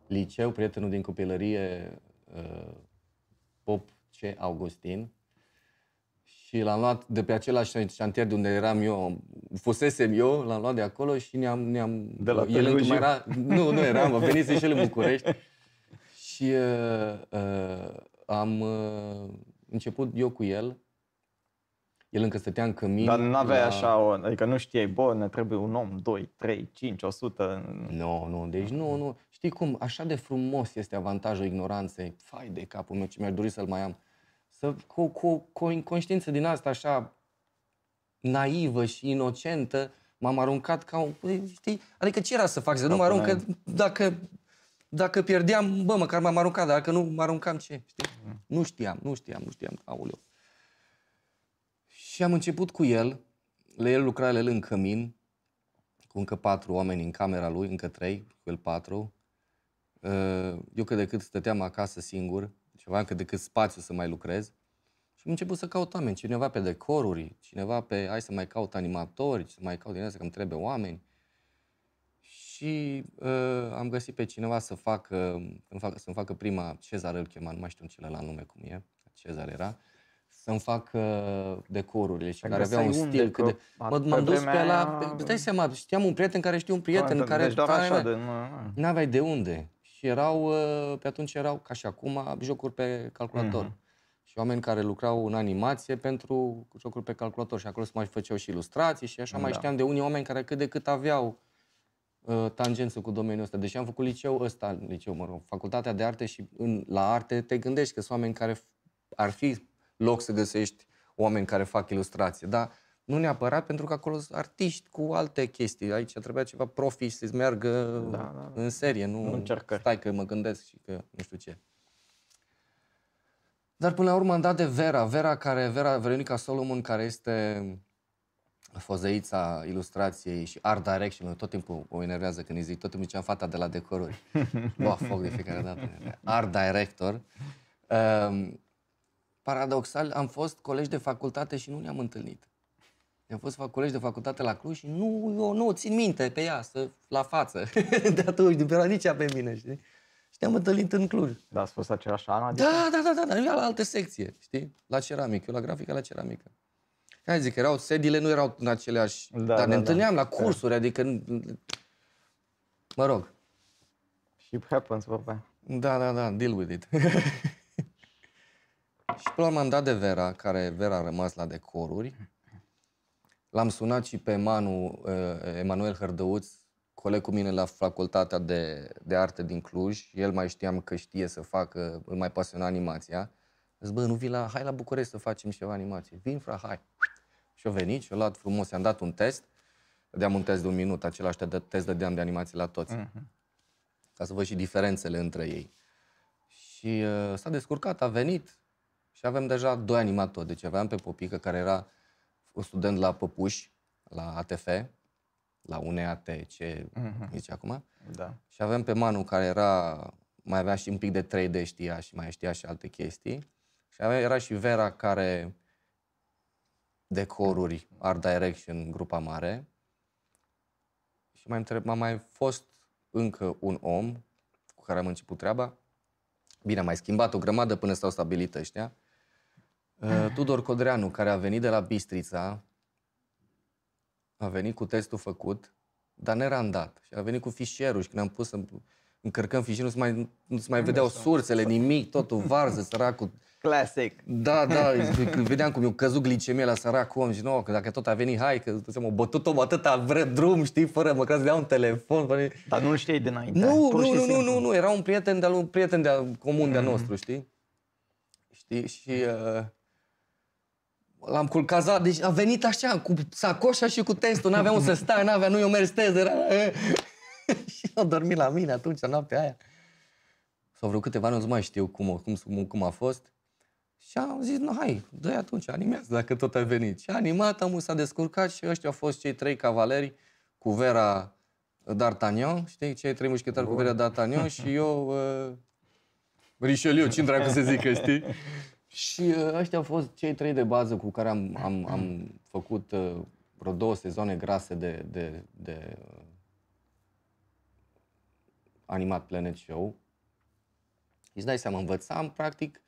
liceu, prietenul din copilărie, Pop C. Augustin. Și l-am luat de pe același șantier de unde eram eu, fusesem eu, l-am luat de acolo și De la el încă mai era... Nu eram, a venit și el în București. Și am început eu cu el. El încă stătea în cămin. Dar nu aveai așa, adică nu știai, ne trebuie un om, 2, 3, 5, 100... Nu, deci nu. Știi cum, așa de frumos este avantajul ignoranței. Fai de capul meu, ce mi-aș dori să-l mai am. Cu o inconștiință din asta așa naivă și inocentă, m-am aruncat ca știi? Adică ce era să fac? Să nu mă arunc, că dacă pierdeam, măcar m-am aruncat, dar dacă nu mă aruncam, ce? Știi? Nu știam, aoleu. Și am început cu el, el lucra în cămin, cu încă 4 oameni în camera lui, încă 3, cu el 4. Eu cât de cât stăteam acasă singur, și aveam cât de cât spațiu să mai lucrez. Și am început să caut oameni, cineva pe decoruri, cineva pe, hai să mai caut animatori, să mai caut din asta, că îmi trebuie oameni. Și am găsit pe cineva să-mi facă prima, Cezar îl chema, nu mai știu celălalt nume cum e, Cezar era, să-mi fac decorurile și care avea un stil. M-am dus pe la... Îți dai seama, știam un prieten care știe un prieten care... N-aveai de unde. Și pe atunci erau, ca și acum, jocuri pe calculator. Și oameni care lucrau în animație pentru jocuri pe calculator. Și acolo se mai făceau și ilustrații și așa mai știam de unii oameni care cât de cât aveau tangență cu domeniul ăsta. Deși am făcut facultatea de arte și la arte te gândești că sunt oameni care ar fi loc să găsești oameni care fac ilustrație, dar nu neapărat, pentru că acolo sunt artiști cu alte chestii. Aici trebuia ceva profi să-ți meargă în serie, nu stai că mă gândesc și că nu știu ce. Dar până la urmă am dat de Veronica Solomon, care este fozeița ilustrației și art direction. Tot timpul o enervează când îi zic, tot timpul ziceam fata de la decoruri. Foc de fiecare dată. Art director. Paradoxal, am fost colegi de facultate și nu ne-am întâlnit. Am fost colegi de facultate la Cluj și eu nu țin minte pe ea, la față. De atunci, din perioada, nici ea pe mine, știi? Și ne-am întâlnit în Cluj. Da, ați fost același an? Adică? Da, eu la altă secție, știi? La ceramică, eu la grafică, la ceramică. Hai zic, sediile nu erau în aceleași, dar ne întâlneam la cursuri, adică, mă rog. Shit happens, vorba. Da, deal with it. Și până la urmă am dat de Vera, Vera a rămas la decoruri. L-am sunat și pe Emanuel Hărdăuț, coleg cu mine la facultatea de arte din Cluj. El mai știam că știe să facă, îl mai pasiona animația. Zic, bă, nu vii hai la București să facem ceva animație. Vin, hai. Și-a venit și-a luat frumos, i-am dat un test. Dădeam un test de 1 minut, același test dădeam de animație la toți. Ca să văd și diferențele între ei. Și s-a descurcat, a venit și avem deja 2 animatori. Deci aveam pe Popică, care era un student la Păpuși, la ATF, la UNEAT, ce zice acum. Da. Și avem pe Manu, care mai avea și un pic de 3D, știa și mai știa și alte chestii. Și era și Vera, care decoruri, art direction, grupa mare. Și m-a mai fost încă un om cu care am început treaba. Bine, am mai schimbat o grămadă până s-au stabilit ăștia. Tudor Codreanu, care a venit de la Bistrița, a venit cu testul făcut, dar n-era îndat. Și a venit cu fișierul și când am pus să încărcăm fișierul, nu se mai vedeau sursele, nimic, totul varză, săracul. Classic. Da, vedeam cum i-a căzut glicemia la săracul om și nu, că dacă tot a venit, hai, că o bătut om atâta drum, știi, fără măcar să dea un telefon. Dar nu-l știai dinainte? Nu, era un prieten comun de-a nostru, știi? Și l-am culcazat, deci a venit așa, cu sacoșa și cu testul, n-avea unde să stea, nu i-o mers test, era... Și a dormit la mine atunci, noaptea aia. S-au vreo câteva ani, nu mai știu cum a fost. Și am zis, hai, dă-i atunci, animează, dacă tot ai venit. Și a animat, s-a descurcat și ăștia au fost cei 3 cavaleri cu Vera D'Artagnan, știi, cei 3 mușchetari cu Vera D'Artagnan și eu, Richelieu, ce-mi dracu să zică, știi? Și ăștia au fost cei 3 de bază cu care am făcut vreo 2 sezoane grase de animat Planet Show. Îți dai seama, învățam, practic,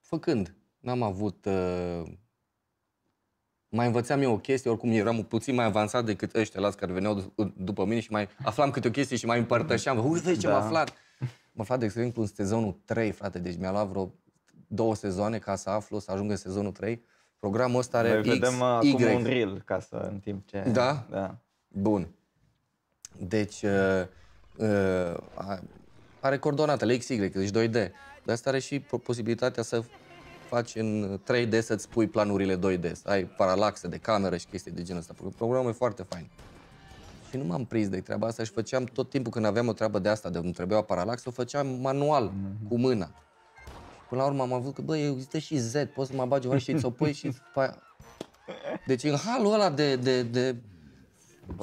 făcând. N-am avut... Mai învățam eu o chestie, oricum eram puțin mai avansat decât ăștia care veneau după mine și mai aflam câte o chestie și mai împărtășeam. Vezi ce am aflat! M-am aflat, de exemplu, în sezonul 3, frate, deci mi-a luat vreo 2 sezoane ca să aflu, să ajung în sezonul 3. Programul ăsta are X, vedem Y. acum un reel, ca să, în timp ce... Da? Bun. Deci... are coordonatele XY, deci 2D. Dar asta are și posibilitatea să faci în 3D, să-ți pui planurile 2D, să ai paralaxe de cameră și chestii de genul ăsta. Programul e foarte fain. Și nu m-am prins de treaba asta și făceam tot timpul când aveam o treabă de asta, de îmi trebuia paralax, o făceam manual, cu mâna. Și până la urmă am avut că, bă, există și Z, poți să mă bagi o și ți-o pui și... Deci în halul ăla de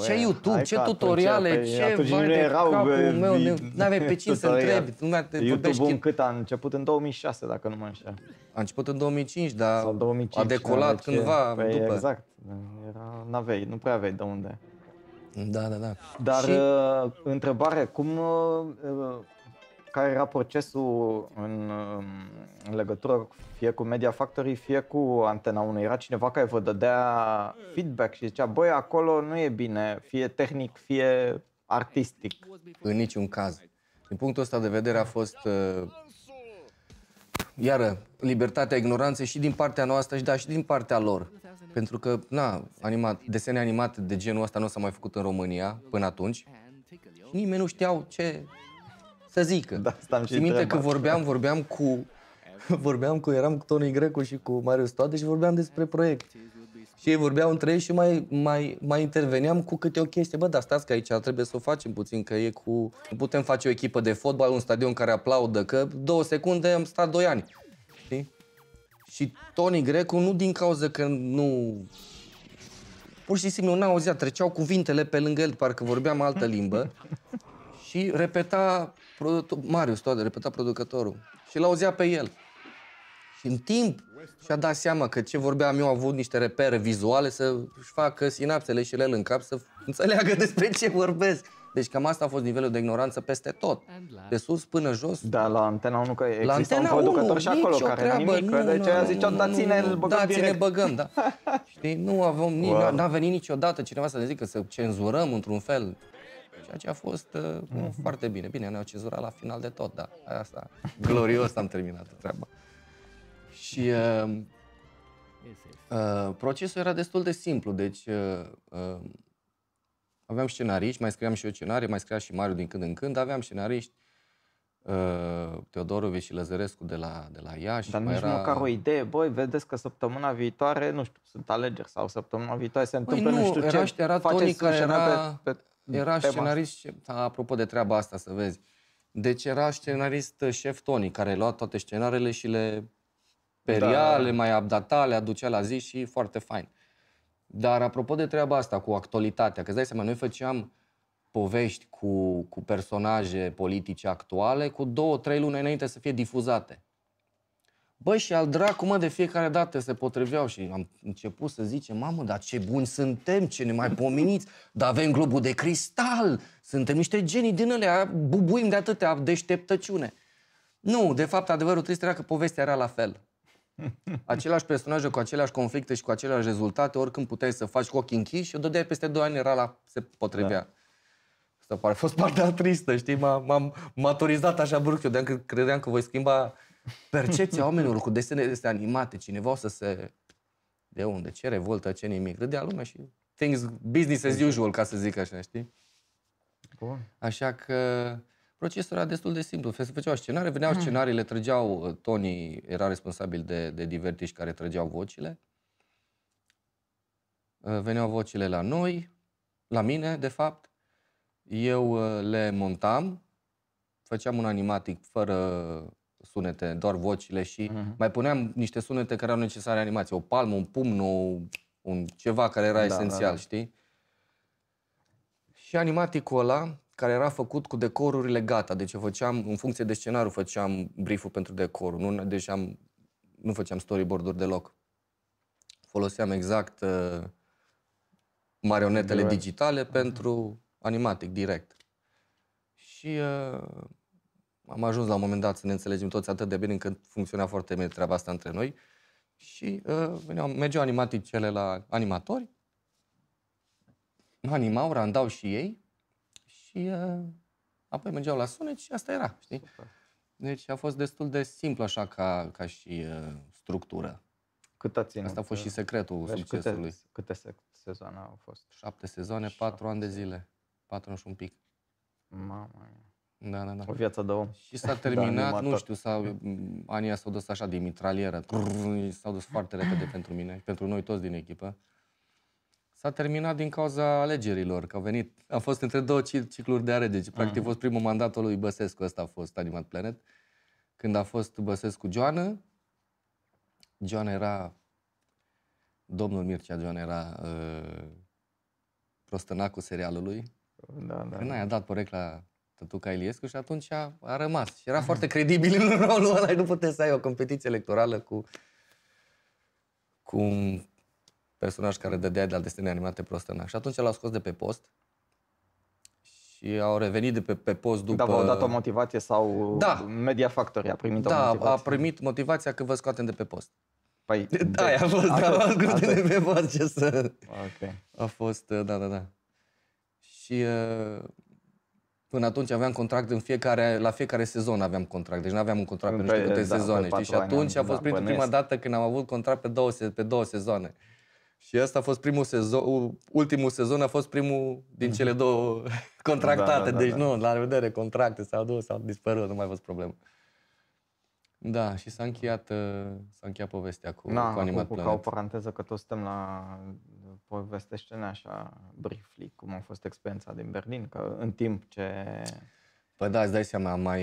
ce YouTube, ce tutoriale, ce vai de capul meu, n-aveai pe cine să întrebi. YouTube-ul cât a început? În 2006, dacă nu mă înșel. A început în 2005, dar a decolat cândva după. Exact, nu prea aveai de unde. Da. Dar întrebare, care era procesul în legătură fie cu Media Factory, fie cu Antena 1? Era cineva care vă dădea feedback și zicea, băi, acolo nu e bine, fie tehnic, fie artistic? În niciun caz. Din punctul ăsta de vedere a fost, iară, libertatea ignoranței și din partea noastră și din partea lor. Pentru că, desene animate de genul ăsta nu s-a mai făcut în România până atunci. Și nimeni nu știau ce să zică. Da, țin minte că eram cu Tony Grecu și cu Marius Toade și vorbeam despre proiect. Și ei vorbeau între ei și mai interveneam cu câte o chestie. Bă, dar stați că aici trebuie să o facem puțin, că nu putem face o echipă de fotbal, un stadion care aplaudă, că 2 secunde am stat 2 ani. Știi? Și Tony Grecu, nu din cauza că nu... Pur și simplu n-auzea, treceau cuvintele pe lângă el, parcă vorbeam altă limbă. Și repeta Marius Toade, repeta producătorul. Și l-auzea pe el. Și în timp și-a dat seama că ce vorbeam eu a avut niște repere vizuale să-și facă sinapsele și ele în cap să înțeleagă despre ce vorbesc. Deci cam asta a fost nivelul de ignoranță peste tot. De sus până jos. Da, la Antena 1 că există Antena un producător 1, și acolo nicio care treabă, nimic, deci aia ziceau, dați-ne, îl băgăm dați-ne, direct. băgăm, da. Știi, nu avem, n-a venit niciodată cineva să ne zică să cenzurăm într-un fel. Ceea ce a fost foarte bine. Bine, ne-au cenzurat la final de tot, da. Asta, glorios am terminat treaba. Și procesul era destul de simplu, deci aveam scenariști, mai scriam și eu scenarii, mai scria și Mariu din când în când, aveam scenariști, Teodorovici și Lăzărescu de la Iași. Dar nici măcar o idee, băi, vedeți că săptămâna viitoare, nu știu, sunt alegeri sau săptămâna viitoare se întâmplă nu știu ce. Era Toni care era tema scenarist, apropo de treaba asta, să vezi. Deci era scenarist șef Toni, care lua toate scenariile și le peria, le mai updata, le aducea la zi și foarte fain. Dar apropo de treaba asta cu actualitatea, că îți dai seama, noi făceam povești cu personaje politice actuale cu 2-3 luni înainte să fie difuzate. Băi, și al dracu, mă, de fiecare dată se potriveau și am început să zicem, mamă, dar ce buni suntem, ce ne mai pomeniți, dar avem globul de cristal, suntem niște genii din alea, bubuim de atâtea deșteptăciune. Nu, de fapt, adevărul trist era că povestea era la fel. Aceleași personaje cu aceleași conflicte și cu aceleași rezultate, oricând puteai să faci cu ochii închiși și o dădeai peste 2 ani, se potrivea. Da. Asta a fost partea tristă, știi? M-am maturizat așa brusc. Eu credeam că voi schimba percepția oamenilor cu desene astea animate. Cineva o să se... De unde? Ce revoltă, ce nimic. Râdea lumea și business as usual, ca să zic așa, știi? Bun. Așa că procesul era destul de simplu. Se făceau scenarii, veneau scenariile, trăgeau, Toni era responsabil de divertiși care trăgeau vocile. Veneau vocile la noi, la mine, de fapt. Eu le montam, făceam un animatic fără sunete, doar vocile și mai puneam niște sunete care erau necesare animație. O palmă, un pumn, un ceva care era esențial, știi? Și animaticul ăla, care era făcut cu decorurile gata, deci eu făceam, în funcție de scenariu, făceam brief-ul pentru decorul, deci nu făceam storyboard-uri deloc. Foloseam exact marionetele digitale pentru animatic, direct. Și am ajuns la un moment dat să ne înțelegem toți atât de bine încât funcționa foarte bine treaba asta între noi. Și mergeau animaticele la animatori, animau, randau și ei și apoi mergeau la sunet și asta era, știi? Super. Deci a fost destul de simplu așa ca și structură. Cât a ținut? Asta a fost și secretul succesului. Câte sezoane au fost? 7 sezoane, 4 ani de zile. 4 ani și un pic. Mamă. Da. O viață de om. Și s-a terminat, nu știu, anii s-au dus așa de mitralieră. S-au dus foarte repede pentru mine și pentru noi toți din echipă. S-a terminat din cauza alegerilor, că am fost între 2 cicluri de alegeri. Deci, practic, a fost primul mandat al lui Băsescu, ăsta a fost Animat Planet. Când a fost Băsescu Joană, Joană era, domnul Mircea Joană era prostănacul serialului. Da. Când a dat porecla Tătuca Iliescu și atunci a rămas. Și era foarte credibil în rolul ăla. Nu puteai să ai o competiție electorală cu un personaj care dădea de la desene animate prostănac. Și atunci l-au scos de pe post și au revenit de pe post după... Dar v-au dat o motivație sau Media Factory a primit o motivație? Da, a primit motivația că vă scoatem de pe post. Păi, aia a fost, v-am scoatem de pe post, ce să... Okay. A fost, da. Și până atunci aveam contract la fiecare sezon aveam contract. Deci nu aveam un contract pe nu știu câte sezoane. Și atunci a fost prima dată când am avut contract pe 2 sezoane. Și ăsta a fost ultimul sezon a fost primul din cele 2 contractate. Deci nu, la revedere, contracte s-au dus, s-au dispărut, nu mai a fost problemă. Da, și s-a încheiat povestea cu Animat Planet. Ca o paranteză, că toți suntem la povestește-ne așa briefly cum a fost experiența din Berlin, că în timp ce... Păi da, îți dai seama,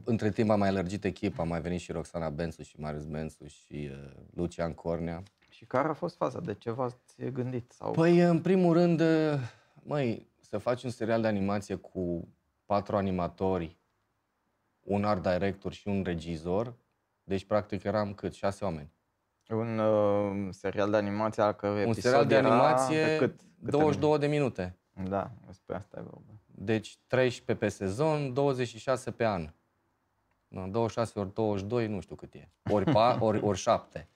între timp am mai lărgit echipa, a mai venit și Roxana Bențu și Marius Bențu și Lucian Cornea. Și care a fost faza? De ce v-ați gândit? Sau... Păi, în primul rând, să faci un serial de animație cu 4 animatori, un art director și un regizor, deci practic eram 6 oameni. Un serial de animație al cărui un serial de animație, 22 de minute. Da, despre asta e vorba. Deci 13 pe sezon, 26 pe an. 26 ori 22, nu știu cât e. Ori 7.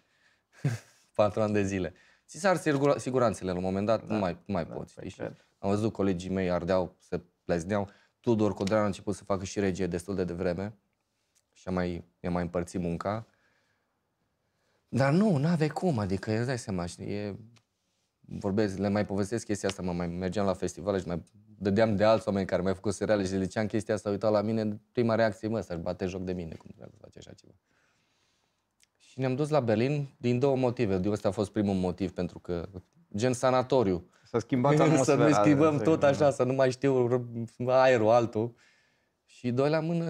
4 ani de zile. Ți s-ar siguranțele la un moment dat, nu mai poți. Am văzut colegii mei ardeau, se plezneau. Tudor Codreanu a început să facă și regie destul de devreme și i-a mai împărțit munca. Dar nu avea cum, adică îți dai seama, știi, le mai povestesc chestia asta, mai mergeam la festivale și mai dădeam de alți oameni care mai făcut seriale și le ziceam chestia asta, uitau la mine, prima reacție, să-și bate joc de mine, cum trebuie să face așa ceva. Și ne-am dus la Berlin din 2 motive. Ăsta a fost primul motiv, pentru că, gen sanatoriu. Să schimbați atmosfera. Să ne schimbăm tot așa, să nu mai știu aerul altul. Și doi la mână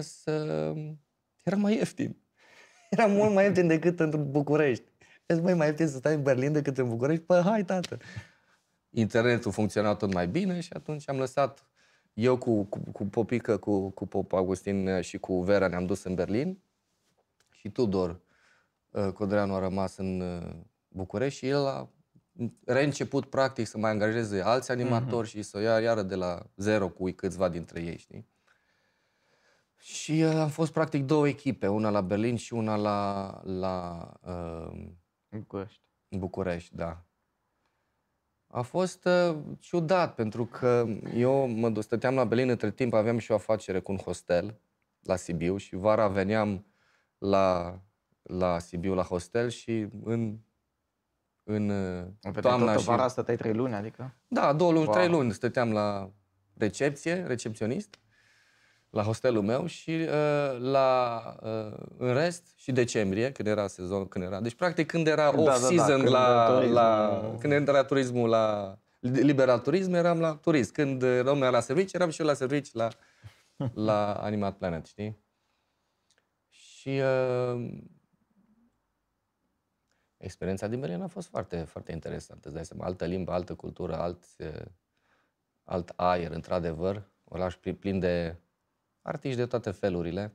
era mai ieftin. Era mult mai ieftin decât în București. Deci, mai ieftin să stai în Berlin decât în București? Păi, hai, tată! Internetul funcționa tot mai bine și atunci am lăsat... Eu cu Popică, cu Pop Augustin și cu Vera ne-am dus în Berlin și Tudor Codreanu a rămas în București și el a reînceput practic să mai angajeze alți animatori și să o ia iară de la zero cu câțiva dintre ei, știi? Și am fost practic 2 echipe, una la Berlin și una la București, da. A fost ciudat, pentru că eu stăteam la Berlin, între timp aveam și o afacere cu un hostel la Sibiu și vara veneam la Sibiu, la hostel și în toamna și... Vara stăteai 3 luni, adică? Da, 2 luni, 3 luni stăteam la recepționist, la hostelul meu și în rest și decembrie, când era sezon, deci practic când era off-season când era turismul liberal turism, eram la turism. Când România la serviciu, eram și eu la serviciu la Animat Planet, știi? Și experiența din Berlin a fost foarte, foarte interesantă. Îți dai seama, altă limbă, altă cultură, alt aer, într-adevăr. Oraș plin de artiști de toate felurile.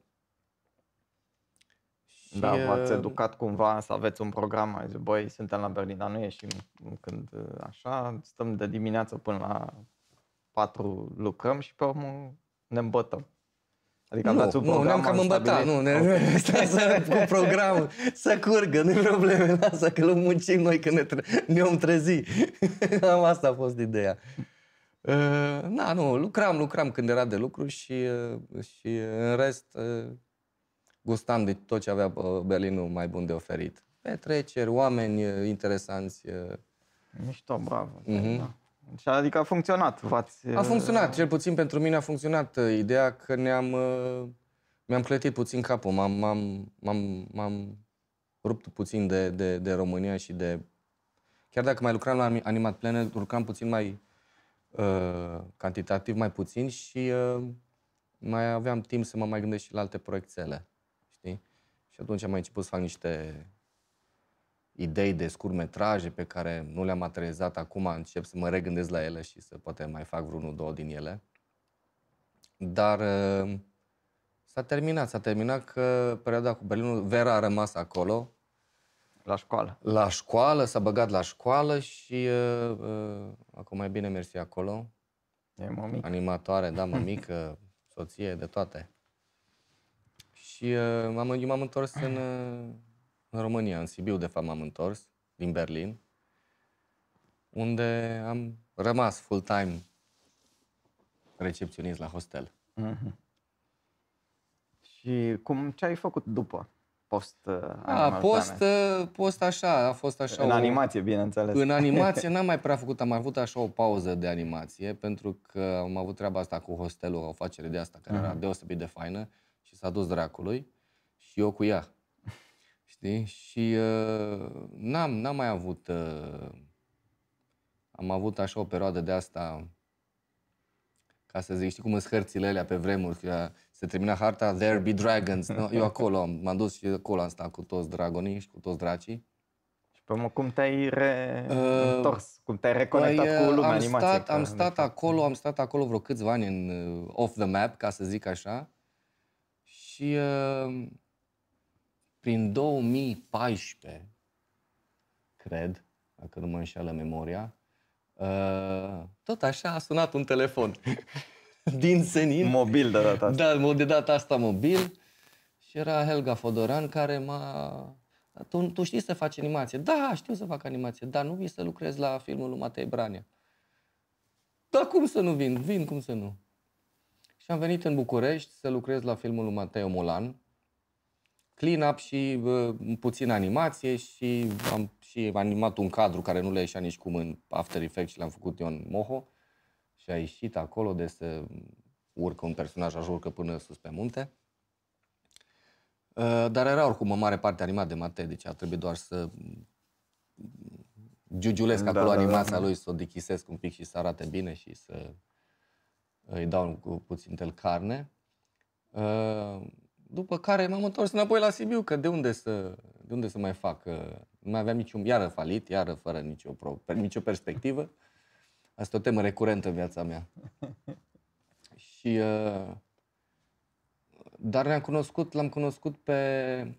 Și, da, v-ați educat cumva să aveți un program, ai zis, băi, suntem la Berlin, dar nu ieșim când așa, stăm de dimineață până la 4 lucrăm și pe urmă ne îmbătăm. Adică aveați un program. Nu, ne-am cam îmbătat, cu programul, să curgă, nu-i probleme, lasă că îl muncim noi când ne-om trezi. Asta a fost ideea. Lucram când era de lucru și în rest gustam de tot ce avea Berlinul mai bun de oferit. Petreceri, oameni interesanți. Mișto, bravo. Da. Și adică a funcționat. A funcționat, cel puțin pentru mine a funcționat ideea că mi-am clătit puțin capul, m-am rupt puțin de România și de... Chiar dacă mai lucram la Animat Planet, lucram puțin mai cantitativ, mai puțin și mai aveam timp să mă mai gândesc și la alte proiectele, știi? Și atunci am mai început să fac niște idei de scurtmetraje pe care nu le-am materializat acum, încep să mă regândesc la ele și să poate mai fac vreunul, 2 din ele. Dar s-a terminat că perioada cu Berlinul, Vera a rămas acolo. La școală. La școală, s-a băgat la școală și acum mai bine mersi acolo. E mămică. Animatoare, da, mămică, soție, de toate. Și m-am întors în România, în Sibiu, de fapt m-am întors, din Berlin, unde am rămas full-time recepționist la hostel. Și ce ai făcut după? Post așa, a fost așa. În animație, bineînțeles. În animație n-am mai prea făcut, am avut așa o pauză de animație, pentru că am avut treaba asta cu hostelul, o afacere de asta, care era deosebit de faină și s-a dus dracului și eu cu ea. Știi? Și n-am mai avut... am avut așa o perioadă de asta, ca să zic, știi cum sunt hărțile alea pe vremuri, că se termina harta, there be dragons. No? Eu acolo m-am dus și acolo am stat cu toți dragonii și cu toți dracii. Și pe urmă, cum te-ai întors? Cum te-ai reconectat cu lumea animației? Am stat acolo vreo câțiva ani în off the map, ca să zic așa. Și prin 2014, cred, dacă nu mă înșeală memoria, Tot așa a sunat un telefon din senin. Mobil de data asta. Da, de data asta mobil. Și era Helga Fodoran care m-a... Tu știi să faci animație? Da, știu să fac animație. Dar nu vii să lucrezi la filmul lui Matei Branea? Da, cum să nu vin? Vin, cum să nu? Și am venit în București să lucrez la filmul lui Mateo Molan. Clean-up și puțin animație și am și animat un cadru care nu le ieșea nici cum în After Effects și l-am făcut eu în Moho. Și a ieșit acolo de să urcă un personaj, așa urcă până sus pe munte. Dar era oricum în mare parte animat de Matei, deci a trebuit doar să giugiulesc acolo animația lui, să o dichisesc un pic și să arate bine și să îi dau cu puțin tel carne. După care m-am întors înapoi la Sibiu, că de unde să mai fac? Nu mai aveam niciun, iară falit, iară fără nicio perspectivă. Asta e o temă recurentă în viața mea. Și, dar l-am cunoscut pe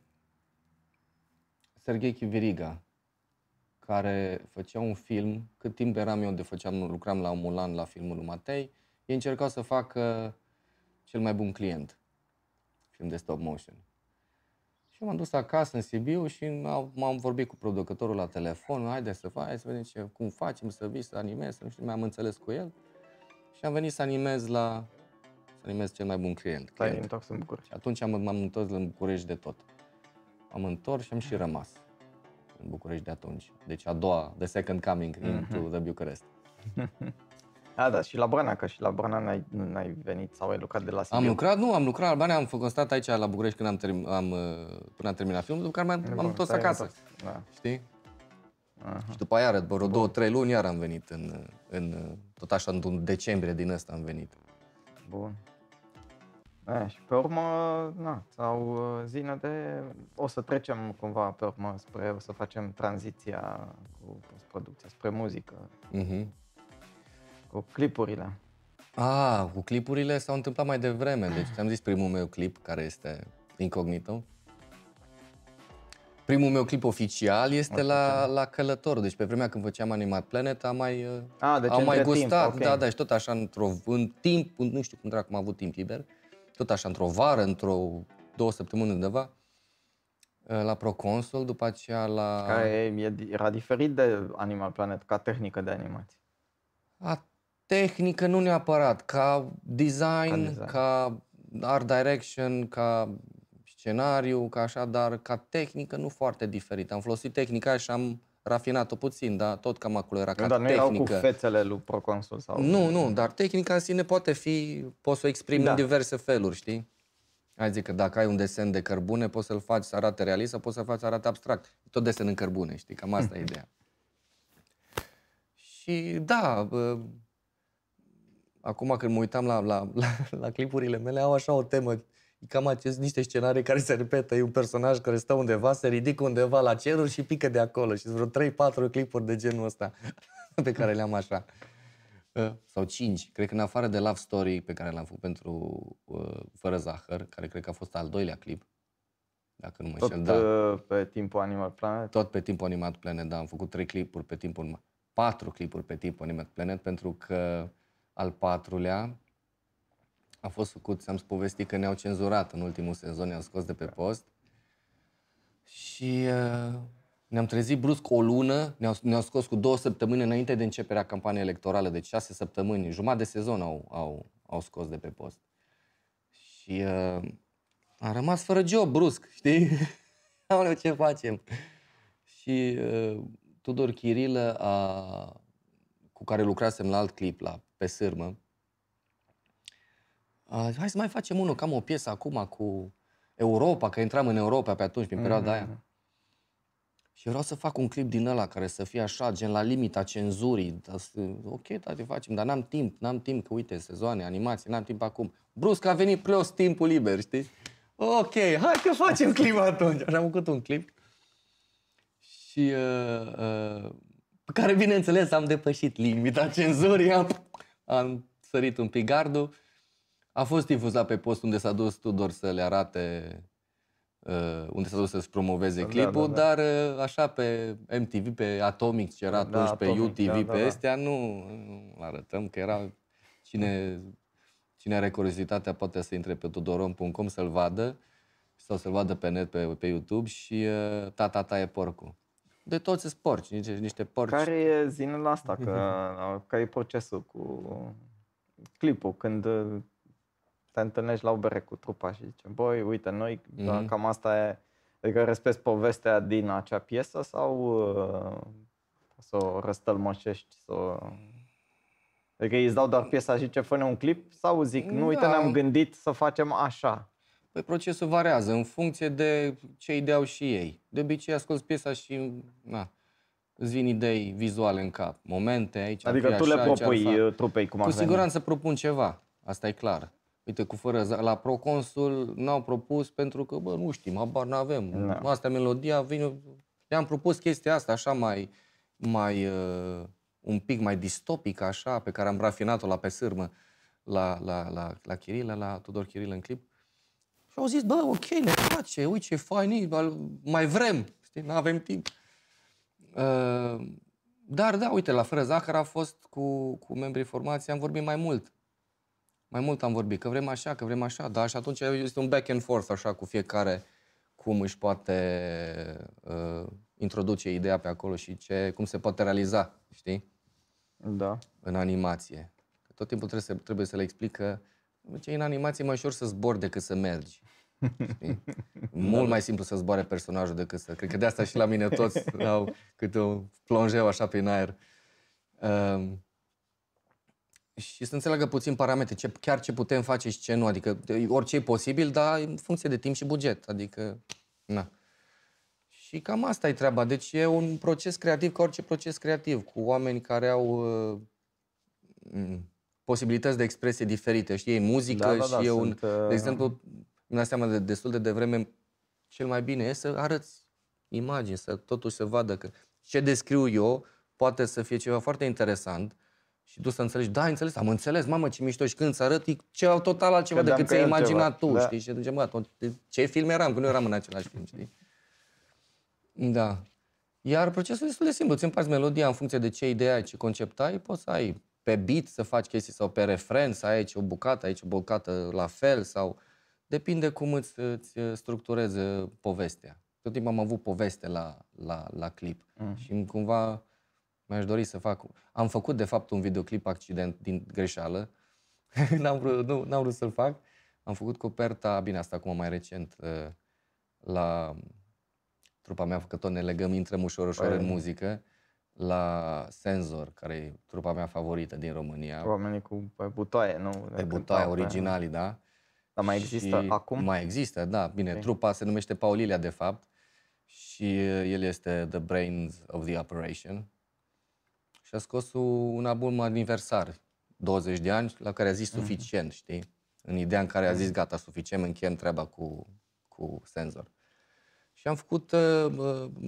Serghei Chiviriga, care făcea un film, cât timp eram eu lucram la Mulan, la filmul lui Matei, ei încercau să facă Cel mai bun client, film de stop motion. Și m-am dus acasă în Sibiu și m-am vorbit cu producătorul la telefon, haide să vedem cum facem, să vii, să animez, să nu știu, mi-am înțeles cu el. Și am venit să animez Cel mai bun client. Te-ai întors în București. Și atunci m-am întors în București de tot. Am întors și am și rămas în București de atunci. Deci the second coming into the Bucharest. Da, și la Brăna, că și la Brăna n-ai venit sau ai lucrat de la Sibiu? Am lucrat la Albania, am constat aici la București până am terminat filmul, după care m-am întors acasă. Da. Știi? Și după aia, vreo 2-3 luni, iar am venit tot așa, în decembrie din ăsta am venit. Bun. Și pe urmă, sau zină o să trecem cumva pe urmă o să facem tranziția cu postproducția spre muzică. Cu clipurile. Cu clipurile s-au întâmplat mai devreme. Deci ți-am zis primul meu clip, care este Incognito. Primul meu clip oficial este la Călător. Deci pe vremea când făceam Animat Planet am mai gustat. Timp, okay. Da, și tot așa în timp, nu știu cum dracu am avut timp liber, tot așa într-o vară, 2 săptămâni undeva, la Proconsul, după aceea la... Care era diferit de Animal Planet ca tehnică de animație. Tehnică nu neapărat, ca design, ca art direction, ca scenariu, ca așa, dar ca tehnică nu foarte diferit. Am folosit tehnica și am rafinat-o puțin, dar tot cam acolo era ca tehnică. Dar nu erau cu fețele lui Proconsul sau... Nu, dar tehnica în sine poți să o exprimi în diverse feluri, știi? Hai zic că dacă ai un desen de cărbune, poți să-l faci să arate realist sau poți să-l faci să arate abstract. Tot desen în cărbune, știi? Cam asta e ideea. Și da, acum când mă uitam la clipurile mele, au așa o temă, cam niște scenarii care se repetă. E un personaj care stă undeva, se ridică undeva la ceruri și pică de acolo. Și sunt vreo 3-4 clipuri de genul ăsta pe care le-am așa. Sau 5. Cred că în afară de Love Story pe care l-am făcut pentru Fără Zahăr, care cred că a fost al 2-lea clip, dacă nu mă înșel. Tot pe timpul Animal Planet? Tot pe timpul Animat Planet, da. Am făcut 4 clipuri pe timpul Animat Planet, pentru că al 4-lea a fost făcut, ți-am povestit că ne-au cenzurat în ultimul sezon, ne-au scos de pe post și ne-am trezit brusc o lună, ne-au scos cu 2 săptămâni înainte de începerea campaniei electorale, deci 6 săptămâni, jumătate de sezon au scos de pe post. Și am rămas fără job brusc, știi? Aoleu, ce facem? Și Tudor Chirilă, cu care lucrasem la alt clip, Pe Sârmă, hai să mai facem unul, cam o piesă acum cu Europa, că intram în Europa pe atunci, prin perioada aia. Și vreau să fac un clip din ăla care să fie așa, gen la limita cenzurii. Ok, tati, facem, dar n-am timp, că uite, sezoane, animații, n-am timp acum. Brusc a venit plus timpul liber, știi? Ok, hai că facem clip atunci. Așa am făcut un clip. Și pe care, bineînțeles, am depășit limita cenzurii, am sărit un pic gardul. A fost difuzat pe post unde s-a dus Tudor să le arate unde s-a dus să-și promoveze clipul, dar așa pe MTV, pe Atomic, ce era atunci, pe UTV, pe astea, nu arătăm că era cine are curiozitatea poate să intre pe tudorom.com să-l vadă sau să-l vadă pe net, pe YouTube și Tata e porcul. De toți sunt porci, niște porci. Care e zinul asta? Care e procesul cu clipul? Când te întâlnești la o bere cu trupa și zice, băi, uite, noi cam asta e, adică respecti povestea din acea piesă sau să o răstălmășești, adică îți dau doar piesa și zice, fă-ne un clip sau zic, nu, uite, ne-am gândit să facem așa? Păi procesul variază în funcție de ce idei au și ei. De obicei asculți piesa și îți vin idei vizuale în cap, momente aici. Adică tu le propui trupei cum ar veni. Cu siguranță propun ceva, asta e clar. Uite, cu fără la Proconsul n-au propus pentru că, bă, nu știm, habar n-avem. Asta e melodia, le-am propus chestia asta așa mai un pic mai distopică, așa, pe care am rafinat-o la pe sârmă la Chirilă, la Tudor Chirilă în clip. Și au zis, bă, ok, ne place, uite ce fain, mai vrem, știi, n-avem timp. Dar da, uite, la Fără Zahăr a fost cu membrii formației, am vorbit mai mult. Mai mult am vorbit, că vrem așa, da, și atunci este un back and forth, așa, cu fiecare, cum își poate introduce ideea pe acolo și cum se poate realiza, știi? Da. În animație. Tot timpul trebuie să le explic că în animație e mai ușor să zbori decât să mergi. Știi? Mult mai simplu să zboare personajul decât să... Cred că de asta și la mine toți au câte un plonjeu așa prin aer. Și să înțeleagă puțin parametri, chiar ce putem face și ce nu. Adică orice e posibil, dar în funcție de timp și buget. Adică, na. Și cam asta e treaba. Deci e un proces creativ ca orice proces creativ, cu oameni care au posibilități de expresie diferite. Știi, e muzică și e un... De exemplu, îmi dau seama destul de devreme, cel mai bine e să arăți imagini, să totuși se vadă că ce descriu eu poate să fie ceva foarte interesant și tu să înțelegi, da, înțeles, am înțeles, mamă, ce mișto, și când ți arăt, e ceva total altceva decât ți-ai imaginat tu, știi? Și atunci, bă, ce film eram, că nu eram în același film, știi? Da. Iar procesul e destul de simplu, îți împarți melodia în funcție de ce idee ai, ce concept ai, poți să ai pe beat să faci chestii sau pe refren, să ai aici o bucată la fel sau... Depinde cum îți structurezi povestea. Tot timpul am avut poveste la clip și cumva mi-aș dori să fac... Am făcut, de fapt, un videoclip accident din greșeală. N-am vrut să-l fac. Am făcut coperta, bine, asta acum mai recent, la trupa mea, că tot ne legăm, intrăm ușor în muzică, la Senzor, care e trupa mea favorită din România. Oamenii cu butoaie, nu? Pe butoaie, originalii, da. Dar mai există acum? Mai există, da. Bine, trupa se numește Paul Ilia, de fapt. Și el este the brains of the operation. Și a scos un album aniversar, 20 de ani, la care a zis suficient, știi? În ideea în care a zis, gata, suficient, încheiem treaba cu Senzor. Și am făcut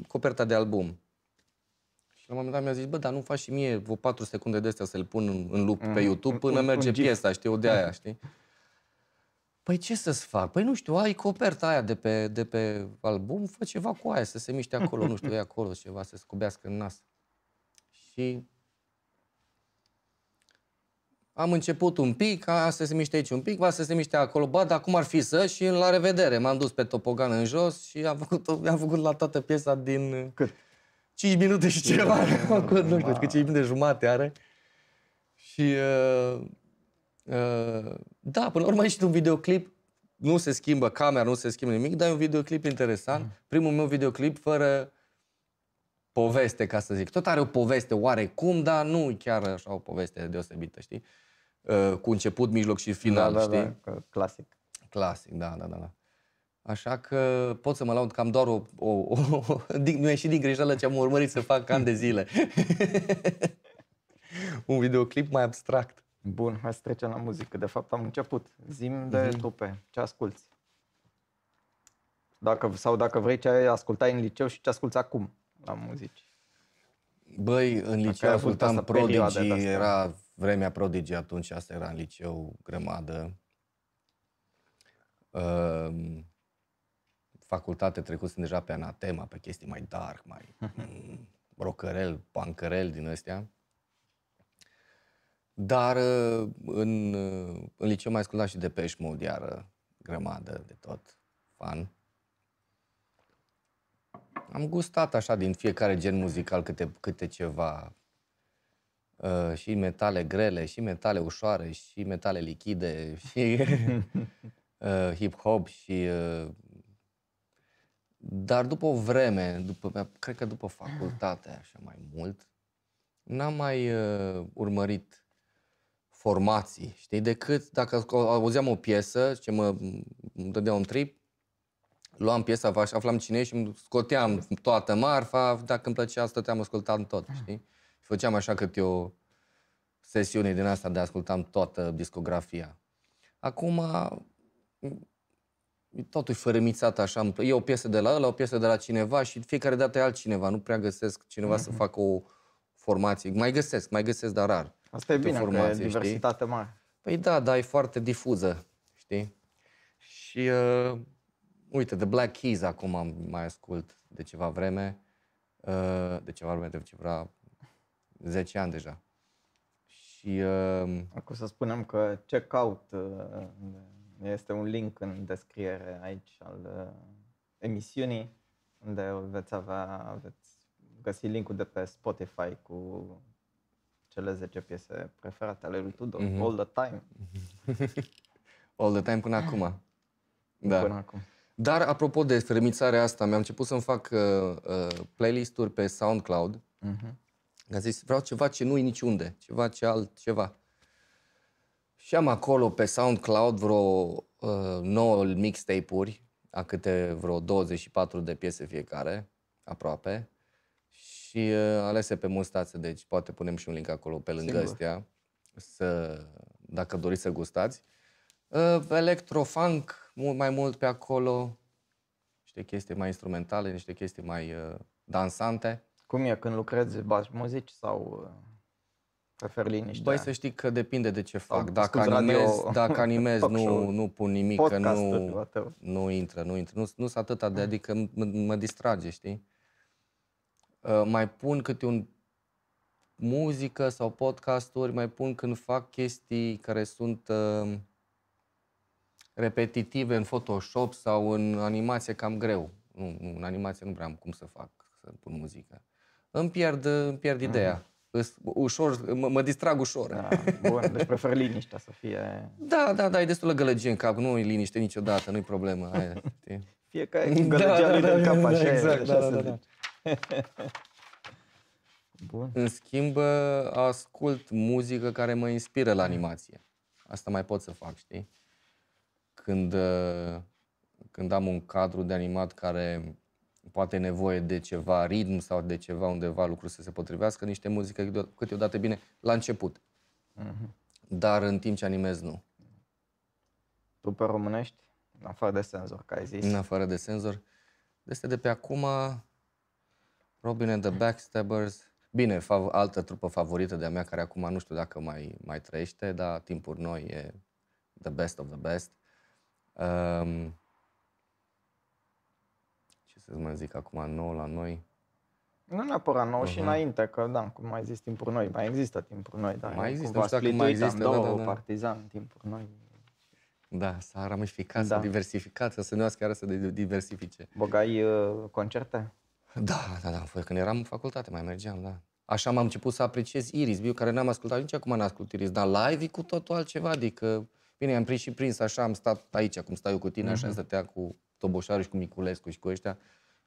coperta de album. Și la un moment dat mi-a zis, bă, dar nu faci și mie vreo 4 secunde de astea să-l pun în loop pe YouTube până merge piesa, știi, o de aia, știi? Păi ce să-ți fac? Păi nu știu, ai coperta aia de pe album, fă ceva cu aia, să se miște acolo, nu știu, e acolo ceva, să se scubească în nas. Și am început un pic, să se miște aici un pic, să se miște acolo, ba, dar cum ar fi și la revedere. M-am dus pe topogan în jos și am făcut la toată piesa din... Cât? 5 minute și ceva, nu știu, că 5 minute jumate are. Și... da, până la urmă ești un videoclip, nu se schimbă camera, nu se schimbă nimic, dar e un videoclip interesant. Primul meu videoclip fără poveste, ca să zic. Tot are o poveste oarecum, dar nu chiar așa o poveste deosebită, știi? Cu început, mijloc și final, știi? Da, clasic. Clasic, da. Așa că pot să mă laud că am doar mi-a ieșit din greșeală ce am urmărit să fac ani de zile. Un videoclip mai abstract. Bun, hai să trecem la muzică. De fapt am început. Zi-mi de trupe, ce asculți? Dacă vrei, ce ascultai în liceu și ce asculți acum la muzici? Băi, în liceu ascultam Prodigy, era vremea Prodigy atunci, asta era în liceu, grămadă. facultate trecusem deja pe Anatema, pe chestii mai dark, mai rocărel, pancărel din ăstea. Dar în liceu mai ascultam și Depeche Mode, iară, grămadă de tot, fan. Am gustat așa din fiecare gen muzical câte ceva. Și metale grele, și metale ușoare, și metale lichide, și hip-hop și... Dar după o vreme, cred că după facultate așa mai mult, n-am mai urmărit formații, știi? Decât dacă auzeam o piesă, ce mă dădea un trip, luam piesa, aflam cine e și îmi scoteam toată marfa, dacă îmi plăcea, stăteam, ascultam tot, știi? Și făceam așa câte o sesiune din asta de ascultam toată discografia. Acum, totul e fărâmițat așa, e o piesă de la ăla, o piesă de la cineva și fiecare dată e altcineva, nu prea găsesc cineva să facă o formație. Mai găsesc, dar rar. Asta e bine, că e diversitate mare. Păi da, dar e foarte difuză, știi? Și uite, The Black Keys acum mai ascult de ceva vreme, de ceva 10 ani deja. Și acum să spunem că Check Out este un link în descriere aici al emisiunii, unde veți găsi linkul de pe Spotify cu cele 10 piese preferate ale lui Tudor, All the Time. All the Time până acum. Da. Până acum. Dar apropo de fărâmițarea asta, mi-am început să-mi fac playlist-uri pe SoundCloud. Am zis, vreau ceva ce nu-i niciunde, ceva ce altceva. Și am acolo pe SoundCloud vreo 9 mixtape-uri, a câte vreo 24 de piese fiecare, aproape. Și alese pe mustață, deci poate punem și un link acolo pe lângă astea, dacă doriți să gustați. Electro-funk, mai mult pe acolo, niște chestii mai instrumentale, niște chestii mai dansante. Cum e când lucrezi, bagi muzici sau preferi liniște? Băi, să știi că depinde de ce fac. Dacă animez nu pun nimic, că nu intră. Nu sunt atâta de, adică mă distrage, știi? Mai pun câte un muzică sau podcasturi, mai pun când fac chestii care sunt repetitive în Photoshop sau în animație cam greu. În animație nu prea am cum să fac, să pun muzică. Îmi pierd ideea. Ușor, mă distrag ușor. Da, bun, deci prefer liniștea să fie... Da, e destul de gălăgie în cap, nu e liniște niciodată, nu-i problemă. Aia, știi? Fiecare cu gălăgia lui din cap, așa exact, da. Bun. În schimb, ascult muzică care mă inspiră la animație. Asta mai pot să fac, știi? Când am un cadru de animat care poate nevoie de ceva ritm sau de ceva undeva lucruri să se potrivească, niște muzică câteodată bine la început. Dar în timp ce animez, nu. Tu pe românești? În afară de Senzor, că ai zis. În afară de Senzor. De pe acum, Robin and the Backstabbers. Bine, altă trupă favorită de-a mea, care acum nu știu dacă mai trăiește, dar Timpuri Noi e the best of the best. Ce să mai zic acum, nou la noi? Nu neapărat nou și înainte, că da, cum ai zis, Timpuri Noi. Mai există Timpuri Noi, dar mai există, nu știu dacă mai există, da. Partizan, Timpuri Noi. Da, s-a ramificat, s-a diversificat, să se numească chiar să diversifice. Băgai concerte? Da, când eram în facultate mai mergeam, da. Așa m-am început să apreciez Iris, care n-am ascultat nici acum n-ascult Iris, dar live e cu totul altceva, adică, bine, am prins așa, am stat aici, cum stau eu cu tine, așa stătea cu Toboșaru și cu Miculescu și cu ăștia.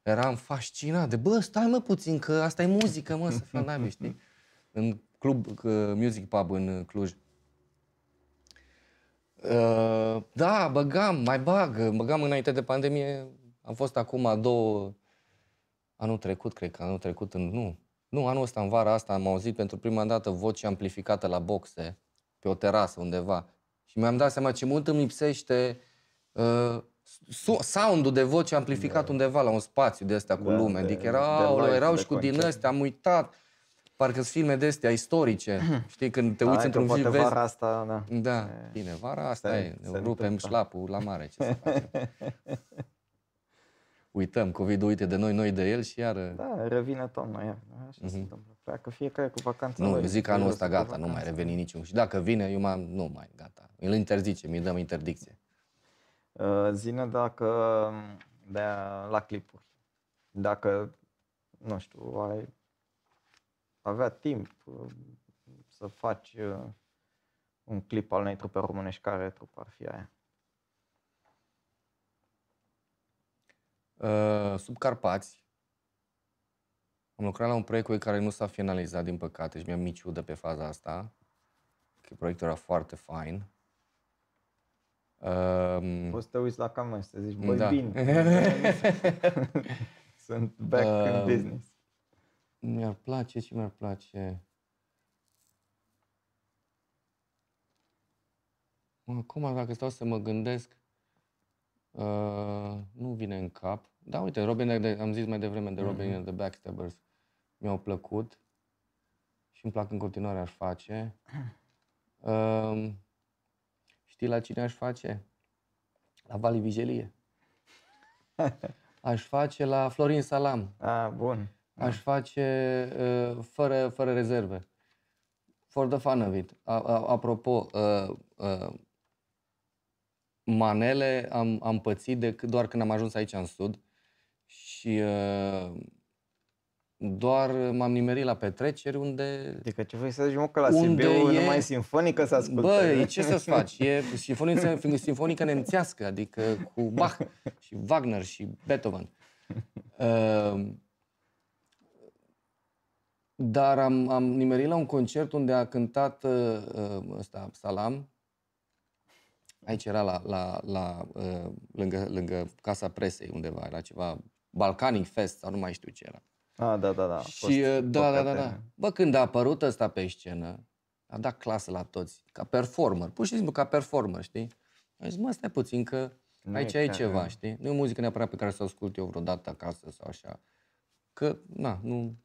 Eram fascinat de, stai mă puțin, că asta e muzică, mă, să fiu naibii, știi? În club, Music Pub în Cluj. Da, băgam înainte de pandemie, am fost acum anul trecut, anul ăsta, în vara asta, am auzit pentru prima dată voce amplificată la boxe, pe o terasă undeva. Și mi-am dat seama ce mult îmi lipsește sound-ul de voce amplificat undeva la un spațiu de ăsta cu lume. Adică erau și cu din ăstea, am uitat. Parcă sunt filme de astea istorice. Știi, când te uiți într-un film, vezi... Vara asta, da. Da, bine, vara asta ne rupem șlapul la mare, ce să facem. Uităm, COVID-ul uite de noi, noi de el și iar... Da, revine tot mai iar. Așa se întâmplă. Pleacă fiecare cu vacanța Nu, lui. eu zic că anul ăsta Cu gata, nu mai vacanța. reveni niciun. Și dacă vine, nu mai, gata. Îl interzicem, îi dăm interdicție. Zine dacă la clipuri. Dacă, nu știu, ai avea timp să faci un clip al unei trupe românești, care trupă ar fi aia? Sub Carpați. Am lucrat la un proiect care nu s-a finalizat, din păcate, și mi-am mici udă pe faza asta. Că proiectul era foarte fain. Poți să te uiți la cameră și să zici, băi, Da. bine, sunt back in business. Mi-ar place, ce mi-ar place? Acum, dacă stau să mă gândesc, nu vine în cap. Da, uite, am zis mai devreme de Robin and the Backstabbers. Mi-au plăcut și îmi plac în continuare, aș face. Știi la cine aș face? La Vali Vigelie. Aș face la Florin Salam. Bun. Aș face fără rezerve. For the fun of it. Apropo, manele am pățit doar când am ajuns aici în Sud și doar m-am nimerit la petreceri unde... Adică ce vrei să zici, mă, că la Sibiu numai sinfonică să ascultă? Băi, ce să-ți faci? E sinfonică nemțească, adică cu Bach și Wagner și Beethoven. Dar am nimerit la un concert unde a cântat Salam. Aici era lângă Casa Presei undeva, era ceva Balkanic Fest sau nu mai știu ce era. Da. Și da. Bă, când a apărut ăsta pe scenă, a dat clasă la toți, ca performer, pur și simplu ca performer, știi? Am zis, mă, stai puțin că aici e ceva, știi? Nu e o muzică neapărat pe care să o ascult eu vreodată acasă sau așa. Că, nu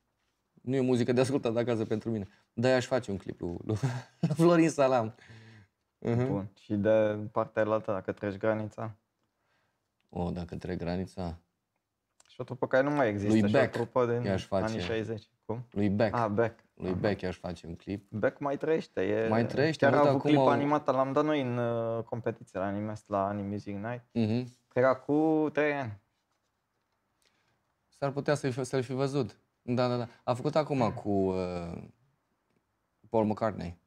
e o muzică de ascultat acasă pentru mine. De-aia aș face un clip lui Florin Salam. Bun. Și de partea aia, dacă treci granița? Dacă trec granița... Și o trupă care nu mai există. Lui Beck, și o trupă din face. anii 60. Cum? Lui Beck. Beck. Lui Beck i-aș face un clip. Beck mai trăiește. Mai trăiește. Chiar a avut clip animat, l-am dat noi în competiție la Animest, la Anime Music Night. Cred că cu 3 ani. S-ar putea să-l fi văzut. Da. A făcut acum cu Paul McCartney.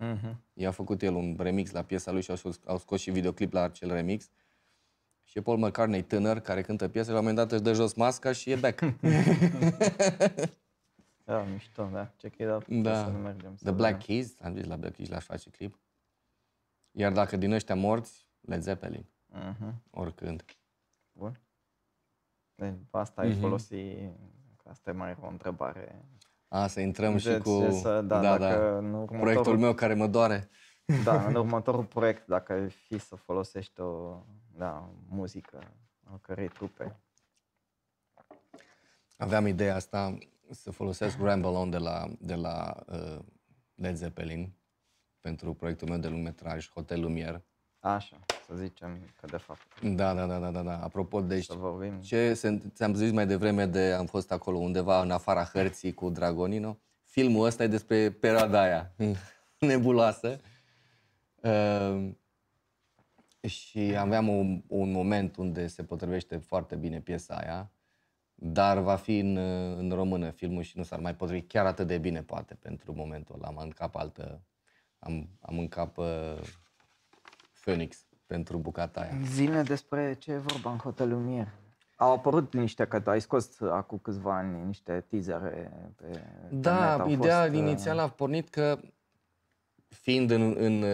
I-a făcut el un remix la piesa lui și au scos și videoclip la acel remix. Și e Paul McCartney tânăr care cântă piese, la un moment dat își dă jos masca și e Beck. Da, mișto, da. Check it out. Da. Să nu mergem, The Black Keys, am zis la Black Keys, l-aș face clip. Iar dacă din ăștia morți, Led Zeppelin. Oricând. Bun. Deci, asta ai folosit, că asta e mai o întrebare. Să intrăm și cu dacă proiectul meu care mă doare. Da, în următorul proiect, dacă ar fi să folosești o muzică a cărei trupe. Aveam ideea asta să folosesc Ramble On de la Led Zeppelin pentru proiectul meu de lungmetraj, Hotel Lumière. Așa, să zicem că de fapt. Da. Apropo, deci, ce ți-am zis mai devreme am fost acolo undeva în afara hărții cu Dragonino. Filmul ăsta e despre perioada aia nebuloasă. Și aveam un moment unde se potrivește foarte bine piesa aia, dar va fi în română filmul și nu s-ar mai potrivi chiar atât de bine, poate, pentru momentul ăla. Am în cap Phoenix pentru bucata aia. Zine despre ce e vorba în Hotel Lumière. Au apărut niște, că ai scos acum câțiva ani niște teasere pe Da, ideea inițială a pornit că, fiind în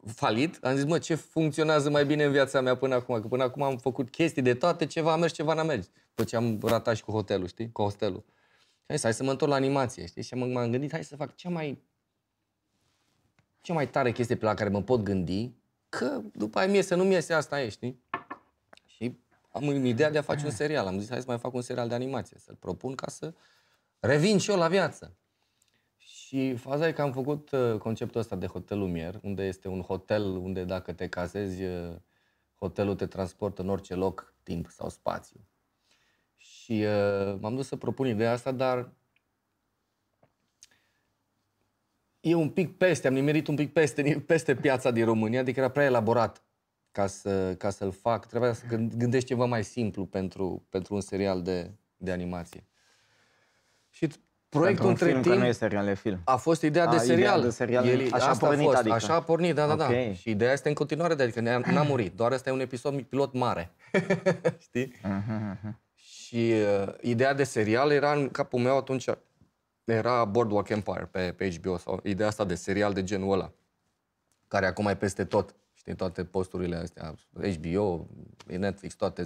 falit, am zis, mă, ce funcționează mai bine în viața mea până acum? Că până acum am făcut chestii de toate, ceva a mers, ceva n-a mers. După ce am ratat și cu hotelul, știi? Cu hostelul. Hai să mă întorc la animație, știi? Și m-am gândit, hai să fac cea mai tare chestie pe la care mă pot gândi, că după aia miese, nu miese, asta e, știi? Și am ideea de a face un serial. Am zis, hai să mai fac un serial de animație, să-l propun ca să revin și eu la viață. Și faza e că am făcut conceptul ăsta de Hotel Lumière, unde este un hotel unde dacă te cazezi, hotelul te transportă în orice loc timp sau spațiu. Și m-am dus să propun ideea asta, dar e un pic peste, am nimerit un pic peste piața din România, adică era prea elaborat ca să-l fac. Trebuia să gândești ceva mai simplu pentru un serial de animație. Și proiectul Pentru un între film, timp că nu e serial, e film. a fost ideea de serial. Ideea de serial. Așa a asta pornit, fost. adică. Așa a pornit, da. Ok. Și ideea este în continuare, adică n-a murit. Doar ăsta e un episod pilot mare. Știi? Și ideea de serial era în capul meu atunci, era Boardwalk Empire pe HBO, sau ideea asta de serial de genul ăla, care acum e peste tot. Știi, toate posturile astea, HBO, Netflix, toate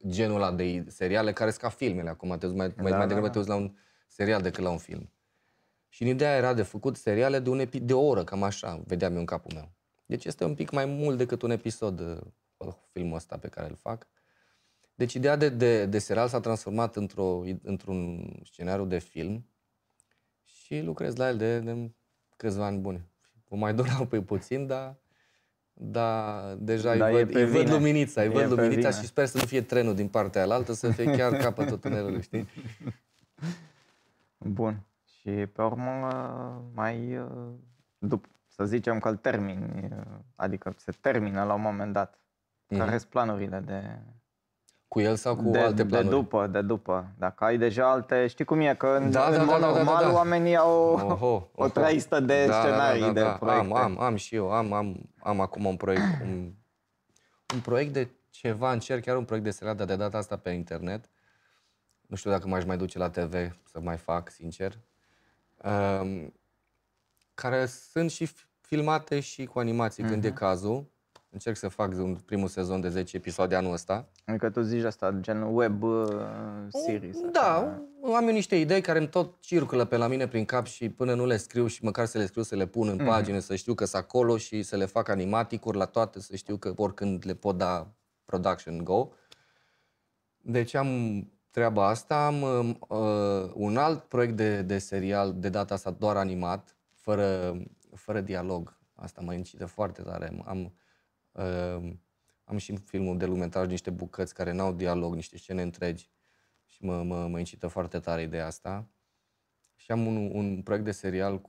genul ăla de seriale care sunt ca filmele acum. Mai degrabă te uiți la un serial decât la un film. Și ideea era de făcut seriale de o oră, cam așa, vedeam eu în capul meu. Deci este un pic mai mult decât un episod filmul ăsta pe care îl fac. Deci ideea de serial s-a transformat într-un scenariu de film și lucrez la el de câțiva ani buni. Vă mai durau pe puțin, dar deja îi văd luminița, și sper să nu fie trenul din partea alaltă, să fie chiar capătul tunelului, știi? Bun. Și pe urmă să zicem că îl termini, adică se termină la un moment dat. Care sunt planurile cu el sau cu alte planuri? De după. Dacă ai deja alte, știi cum e, că în mod normal oamenii au o traistă de scenarii, de proiecte. Am și eu, am acum un proiect de ceva, încerc chiar un proiect de serial, dar de data asta pe internet. Nu știu dacă m-aș mai duce la TV să mai fac, sincer. Care sunt și filmate și cu animații când e cazul. Încerc să fac un primul sezon de 10 episoade anul ăsta. Adică tu zici asta, gen web series. Da, am eu niște idei care îmi tot circulă pe la mine prin cap și până nu le scriu și măcar să le scriu, să le pun în pagine, să știu că sunt acolo și să le fac animaticuri la toate, să știu că oricând le pot da production go. Deci am treaba asta, am un alt proiect de serial, de data asta doar animat, fără dialog. Asta mă incite foarte tare. Am și filmul de lungmetraj, niște bucăți care n-au dialog, niște scene întregi și mă incită foarte tare ideea asta. Și am un proiect de serial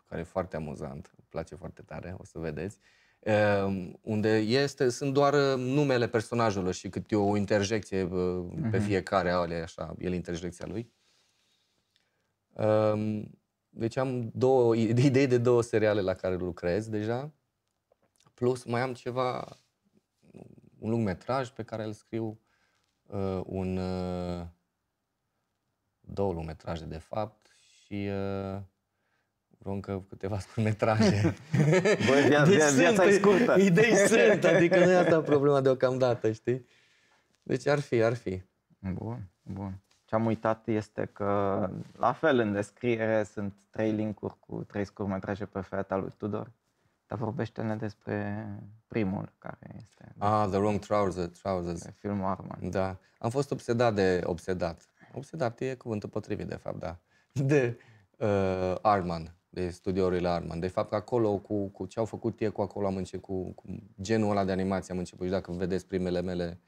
care e foarte amuzant, îmi place foarte tare, o să vedeți, unde sunt doar numele personajelor și câte o interjecție pe fiecare, așa, el interjecția lui. Deci am idei de 2 seriale la care lucrez deja. Plus mai am un lungmetraj pe care îl scriu, 2 lungmetraje de fapt și vreo încă câteva scurtmetraje. Băi, viața e scurtă. Idei sunt, adică nu e asta problema deocamdată, știi? Deci ar fi. Bun. Ce am uitat este că, la fel, în descriere sunt 3 linkuri cu 3 scurtmetraje preferate al lui Tudor. Dar vorbește-ne despre primul, care este... The Wrong Trousers. Filmul Arman. Da. Am fost obsedat. Obsedat e cuvântul potrivit, de fapt, da. De Arman, de studiourile Arman. De fapt, acolo, cu ce au făcut ei, acolo am început, cu genul ăla de animație am început. Și dacă vedeți primele mele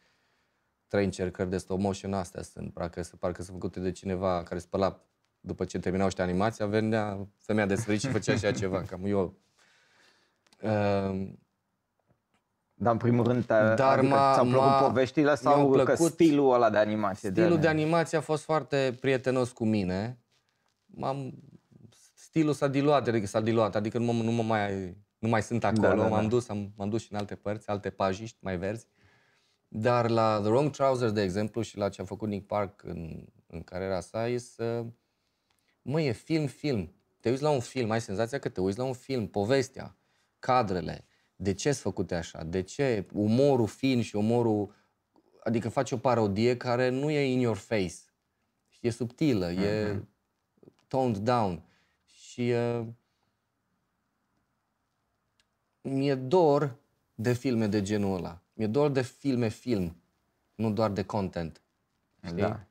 3 încercări de stop motion, astea sunt, parcă sunt făcute de cineva care spăla, după ce terminau ăștia animația, venea femeia desfărit și făcea și ceva, cam eu. Dar în primul rând, ți-au plăcut poveștile sau că stilul ăla de animație? Stilul de animație a fost foarte prietenos cu mine. Stilul s-a diluat, adică nu mai sunt acolo. M-am dus și în alte părți, alte pajiști mai verzi. Dar la The Wrong Trousers, de exemplu, și la ce a făcut Nick Park în cariera sa, e film. Te uiți la un film, ai senzația că te uiți la un film, povestea, cadrele, de ce sunt făcute așa, de ce umorul fin și umorul, adică faci o parodie care nu e in your face, e subtilă, e toned down și mi-e dor de filme de genul ăla, mi-e dor de film, nu doar de content, știi? Da.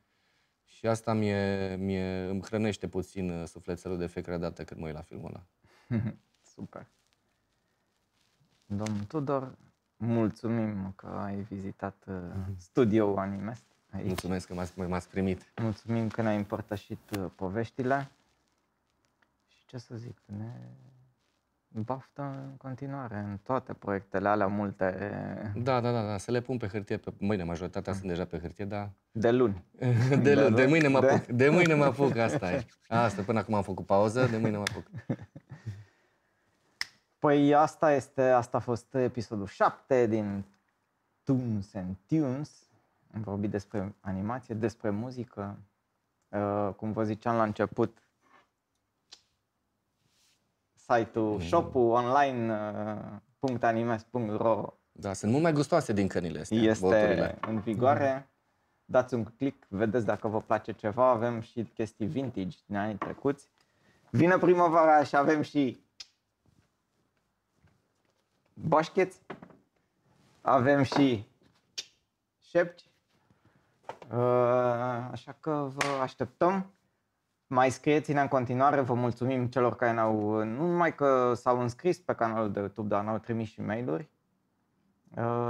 Și asta îmi hrănește puțin sufletelul de fiecare dată când mă uit la filmul ăla. Super. Domnul Tudor, Mulțumim că ai vizitat studioul Animest aici. Mulțumesc că m-ați primit. Mulțumim că ne-ai împărtășit poveștile. Și ce să zic, ne baftă în continuare în toate proiectele alea multe. Da, să le pun pe hârtie, mâine majoritatea sunt deja pe hârtie, dar De luni. de mâine mă apuc. De mâine mă apuc, asta e. Asta, până acum am făcut pauză, de mâine mă apuc. Păi asta a fost episodul 7 din Toons and Tunes. Am vorbit despre animație, despre muzică. Cum vă ziceam la început, site-ul, shop-ul online .animes.ro Da, sunt mult mai gustoase din cănile astea, este boturile. în vigoare. Dați un click, vedeți dacă vă place ceva. Avem și chestii vintage din anii trecuți. Vine primăvara și avem și bașcheți. Avem și șepci. Așa că vă așteptăm. Mai scrieți-ne în continuare, vă mulțumim celor care nu numai că s-au înscris pe canalul de YouTube, dar ne-au trimis și mail-uri.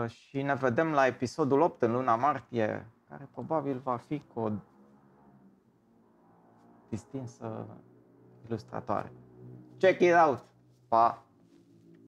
Și ne vedem la episodul 8 în luna martie, care probabil va fi cu o distinsă ilustratoare. Check it out! Pa!